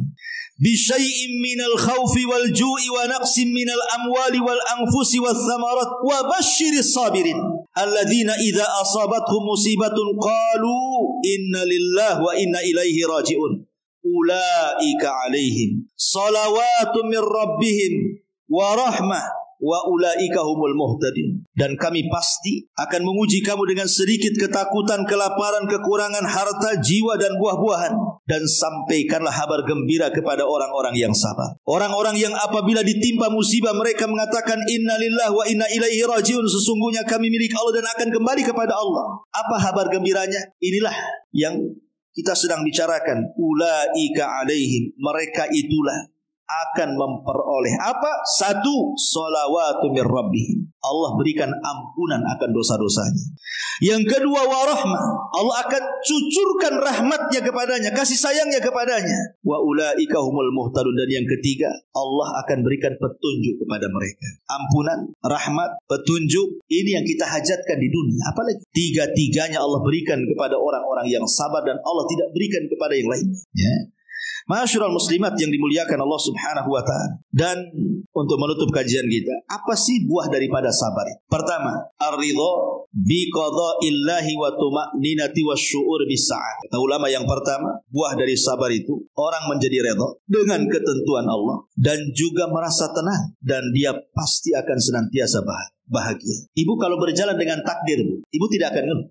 بِشَيْءٍ مِّنَ الْخَوْفِ وَالْجُوءِ وَنَقْصٍ مِّنَ الْأَمْوَالِ وَالْأَنفُسِ وَالثَّمَرَاتِ وَبَشِّرِ الصَّابِرِينَ الَّذِينَ إِذَا أَصَابَتْهُمْ مُصِيبَةٌ قَالُوا إِنَّا لِلَّهِ وَإِنَّا إِلَيْهِ راجعون أُولَئِكَ عَلَيْهِمْ صَلَوَاتٌ مِّن رَّبِّهِمْ وَرَحْمَةٌ wa ulaika humul muhtadin. Dan kami pasti akan menguji kamu dengan sedikit ketakutan, kelaparan, kekurangan harta, jiwa dan buah-buahan. Dan sampaikanlah kabar gembira kepada orang-orang yang sabar. Orang-orang yang apabila ditimpa musibah mereka mengatakan inna lillahi wa inna ilaihi rajiun. Sesungguhnya kami milik Allah dan akan kembali kepada Allah. Apa kabar gembiranya? Inilah yang kita sedang bicarakan. Ulaika alaihim, mereka itulah akan memperoleh apa? 1, sholawatu mir rabbihim. Allah berikan ampunan akan dosa-dosanya. Yang kedua, warahmah. Allah akan cucurkan rahmatnya kepadanya, kasih sayangnya kepadanya. Wa ulaika humul muhtadun. Dan yang ketiga, Allah akan berikan petunjuk kepada mereka. Ampunan, rahmat, petunjuk. Ini yang kita hajatkan di dunia. Apalagi 3-tiganya Allah berikan kepada orang-orang yang sabar dan Allah tidak berikan kepada yang lain. Ya. Ma'asyiral muslimat yang dimuliakan Allah subhanahu wa ta'ala. Dan untuk menutup kajian kita, apa sih buah daripada sabar? Pertama, ar-ridha bi qada'illahi wa tuma'ninati wasyu'ur bis-sa'ah. Kata ulama yang pertama, buah dari sabar itu orang menjadi redha dengan ketentuan Allah dan juga merasa tenang dan dia pasti akan senantiasa bahagia. Ibu kalau berjalan dengan takdir, ibu tidak akan ngeluh.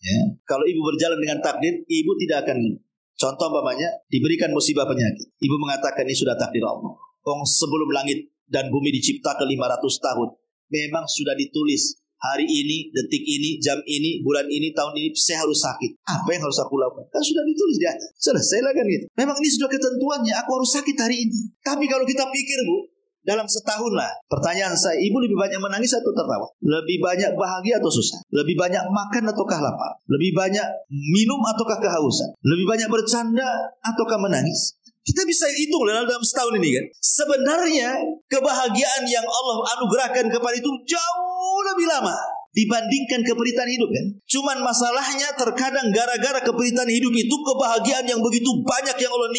Ya. Kalau ibu berjalan dengan takdir, ibu tidak akan ngeluh. Contoh umpamanya diberikan musibah penyakit. Ibu mengatakan ini sudah takdir Allah. Sebelum langit dan bumi diciptakan 500 tahun. Memang sudah ditulis. Hari ini, detik ini, jam ini, bulan ini, tahun ini saya harus sakit. Apa yang harus aku lakukan? Kan sudah ditulis di atas. Selesai lah kan gitu. Memang ini sudah ketentuannya. Aku harus sakit hari ini. Tapi kalau kita pikir Bu, dalam setahun lah. Pertanyaan saya, ibu lebih banyak menangis atau tertawa? Lebih banyak bahagia atau susah? Lebih banyak makan ataukah lapar? Lebih banyak minum ataukah kehausan? Lebih banyak bercanda ataukah menangis? Kita bisa hitung dalam setahun ini kan. Sebenarnya kebahagiaan yang Allah anugerahkan kepada itu jauh lebih lama dibandingkan keperitan hidup kan. Cuman masalahnya terkadang gara-gara keperitan hidup itu kebahagiaan yang begitu banyak yang Allah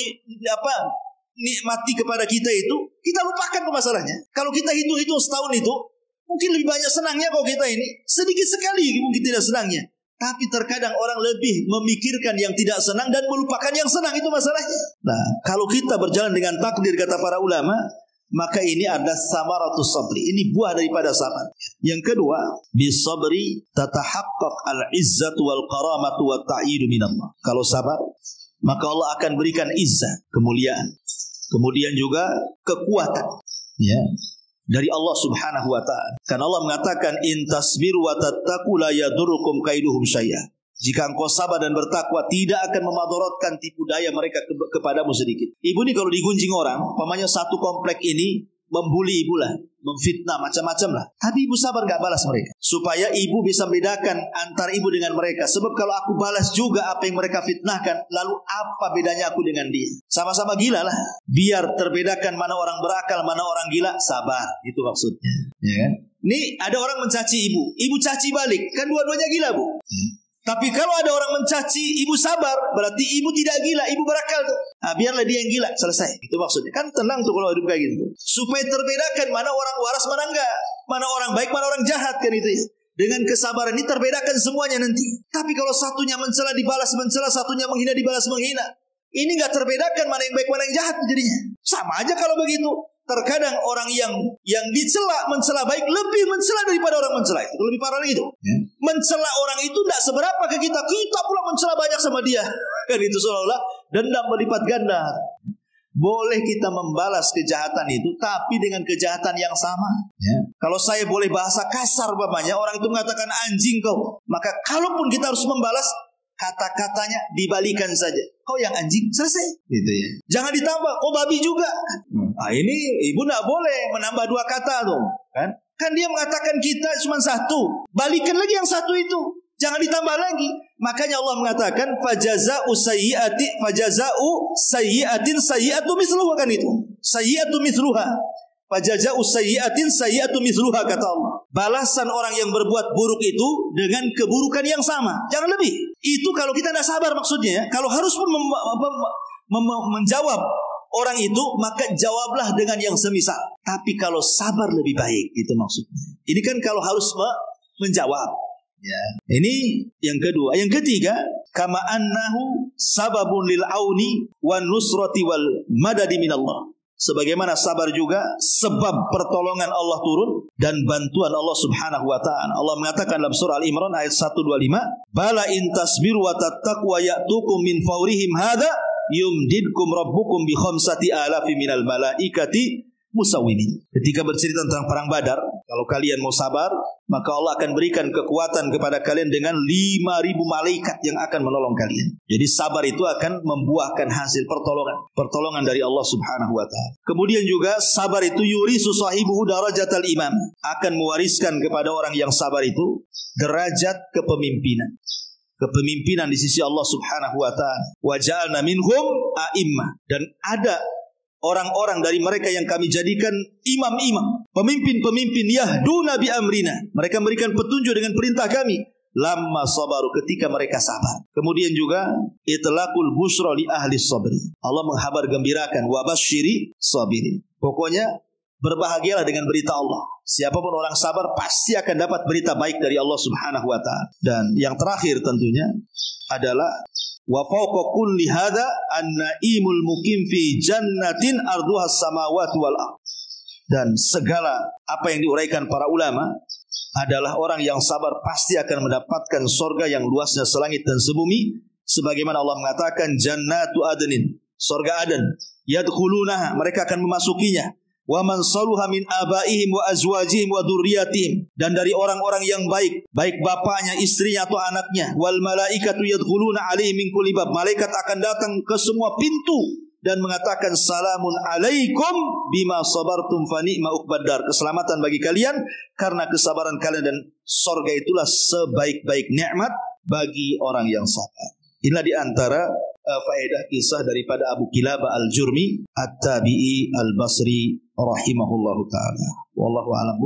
nikmati kepada kita itu, kita lupakan masalahnya. Kalau kita hitung-hitung setahun itu, mungkin lebih banyak senangnya kalau kita ini. Sedikit sekali mungkin tidak senangnya. Tapi terkadang orang lebih memikirkan yang tidak senang dan melupakan yang senang, itu masalahnya. Nah, kalau kita berjalan dengan takdir kata para ulama, maka ini adalah samaratus sabri. Ini buah daripada sabar. Yang kedua, bisabri tatahaqqaq al-izzatu wal karamatu wa ta'idu minallah. Kalau sabar, maka Allah akan berikan izzah, kemuliaan. Kemudian juga kekuatan, ya, dari Allah subhanahu wa ta'ala. Karena Allah mengatakan in tasbiru wa tattaqu la yadurrukum kaiduhum syai'a. Jika engkau sabar dan bertakwa, tidak akan memadaratkan tipu daya mereka kepadamu sedikit. Ibu ini kalau digunjing orang, umpamanya satu komplek ini membuli ibu lah, memfitnah macam-macam lah. Tapi ibu sabar gak balas mereka. Supaya ibu bisa bedakan antara ibu dengan mereka. Sebab kalau aku balas juga apa yang mereka fitnahkan, lalu apa bedanya aku dengan dia? Sama-sama gila lah. Biar terbedakan mana orang berakal, mana orang gila. Sabar, itu maksudnya. Ya kan? Nih ada orang mencaci ibu, ibu caci balik, kan dua-duanya gila Bu. Tapi kalau ada orang mencaci, ibu sabar, berarti ibu tidak gila, ibu berakal tuh. Nah, biarlah dia yang gila, selesai. Itu maksudnya. Kan tenang tuh kalau hidup kayak gitu. Supaya terbedakan mana orang waras, mana enggak. Mana orang baik, mana orang jahat, kan itu ya. Dengan kesabaran ini terbedakan semuanya nanti. Tapi kalau satunya mencela dibalas mencela, satunya menghina dibalas menghina, ini enggak terbedakan mana yang baik, mana yang jahat jadinya. Sama aja kalau begitu. Terkadang orang yang mencela baik lebih mencela daripada orang mencela itu. Lebih parah lagi itu. Mencela orang itu tidak seberapa ke kita. Kita pula mencela banyak sama dia. Kan itu seolah-olah dendam berlipat ganda. Boleh kita membalas kejahatan itu, tapi dengan kejahatan yang sama. Ya. Kalau saya boleh bahasa kasar bapaknya, orang itu mengatakan anjing kau. Maka kalaupun kita harus membalas, Kata-katanya dibalikan saja. Kau yang anjing, selesai. Gitu ya. Jangan ditambah, kau babi juga. Ini ibu tidak boleh menambah 2 kata tuh. Kan dia mengatakan kita cuma 1. Balikan lagi yang 1 itu. Jangan ditambah lagi. Makanya Allah mengatakan fajaza'u sayyi'atin sayyi'atu mithluha, kan itu. Sayyi'atu mithluha. Fajaza'u sayyi'atu mithluha, kata Allah. Balasan orang yang berbuat buruk itu dengan keburukan yang sama. Jangan lebih. Itu kalau kita tidak sabar maksudnya ya. Kalau harus pun menjawab orang itu, maka jawablah dengan yang semisal. Tapi kalau sabar lebih baik, itu maksudnya. Ini kan kalau harus menjawab. Ya. Ini yang kedua. Yang ketiga, kama annahu sababun lil auni wan nusrati wal madadi minallah. Sebagaimana sabar juga sebab pertolongan Allah turun dan bantuan Allah Subhanahu wa taala. Allah mengatakan dalam surah Al-Imran ayat 125, "Bala in tasbiru wa tattaqu wa ya'tukum min fawrihim hadza yumdidkum rabbukum bi khamsati alafi minal malaikati musawwimin." Ketika bercerita tentang perang Badar, kalau kalian mau sabar, maka Allah akan berikan kekuatan kepada kalian dengan 5.000 malaikat yang akan menolong kalian. Jadi sabar itu akan membuahkan hasil pertolongan dari Allah Subhanahu wa taala. Kemudian juga sabar itu yurisu sahibuhu darajatal imam, akan mewariskan kepada orang yang sabar itu derajat kepemimpinan. Kepemimpinan di sisi Allah Subhanahu wa taala. Wa ja'alna minhum a'immah, dan ada orang-orang dari mereka yang kami jadikan imam-imam, pemimpin-pemimpin, yahduna bi amrina, mereka memberikan petunjuk dengan perintah kami, lamma sabaru, ketika mereka sabar. Kemudian juga itlaqul busra li ahli sabri, Allah menghabar gembirakan wa basyiri sabirin. Pokoknya berbahagialah dengan berita Allah. Siapapun orang sabar pasti akan dapat berita baik dari Allah Subhanahu wa taala. Dan yang terakhir tentunya adalah wa fawqa kulli hadza an-naimul muqim fi jannatin arduha as-samawati wal ardh. Dan segala apa yang diuraikan para ulama adalah orang yang sabar pasti akan mendapatkan surga yang luasnya selangit dan sebumi, sebagaimana Allah mengatakan jannatu adnin, surga Aden, yadkhulunaha, mereka akan memasukinya, wa man saluha min abaihim wa azwajihim wa dzurriyyatihim, dan dari orang-orang yang baik, baik bapaknya, istrinya atau anaknya, wal malaikatu yadkhuluna alaihi min kulli bab, malaikat akan datang ke semua pintu dan mengatakan salamun alaikum bima sabartum fa ni'ma uqbadar, keselamatan bagi kalian karena kesabaran kalian, dan surga itulah sebaik-baik nikmat bagi orang yang sabar. Inilah di antara faedah kisah daripada Abu Kilabah Al-Jurmi At-Tabi'i Al-Basri rahimahullahu taala. Wallahu a'lam.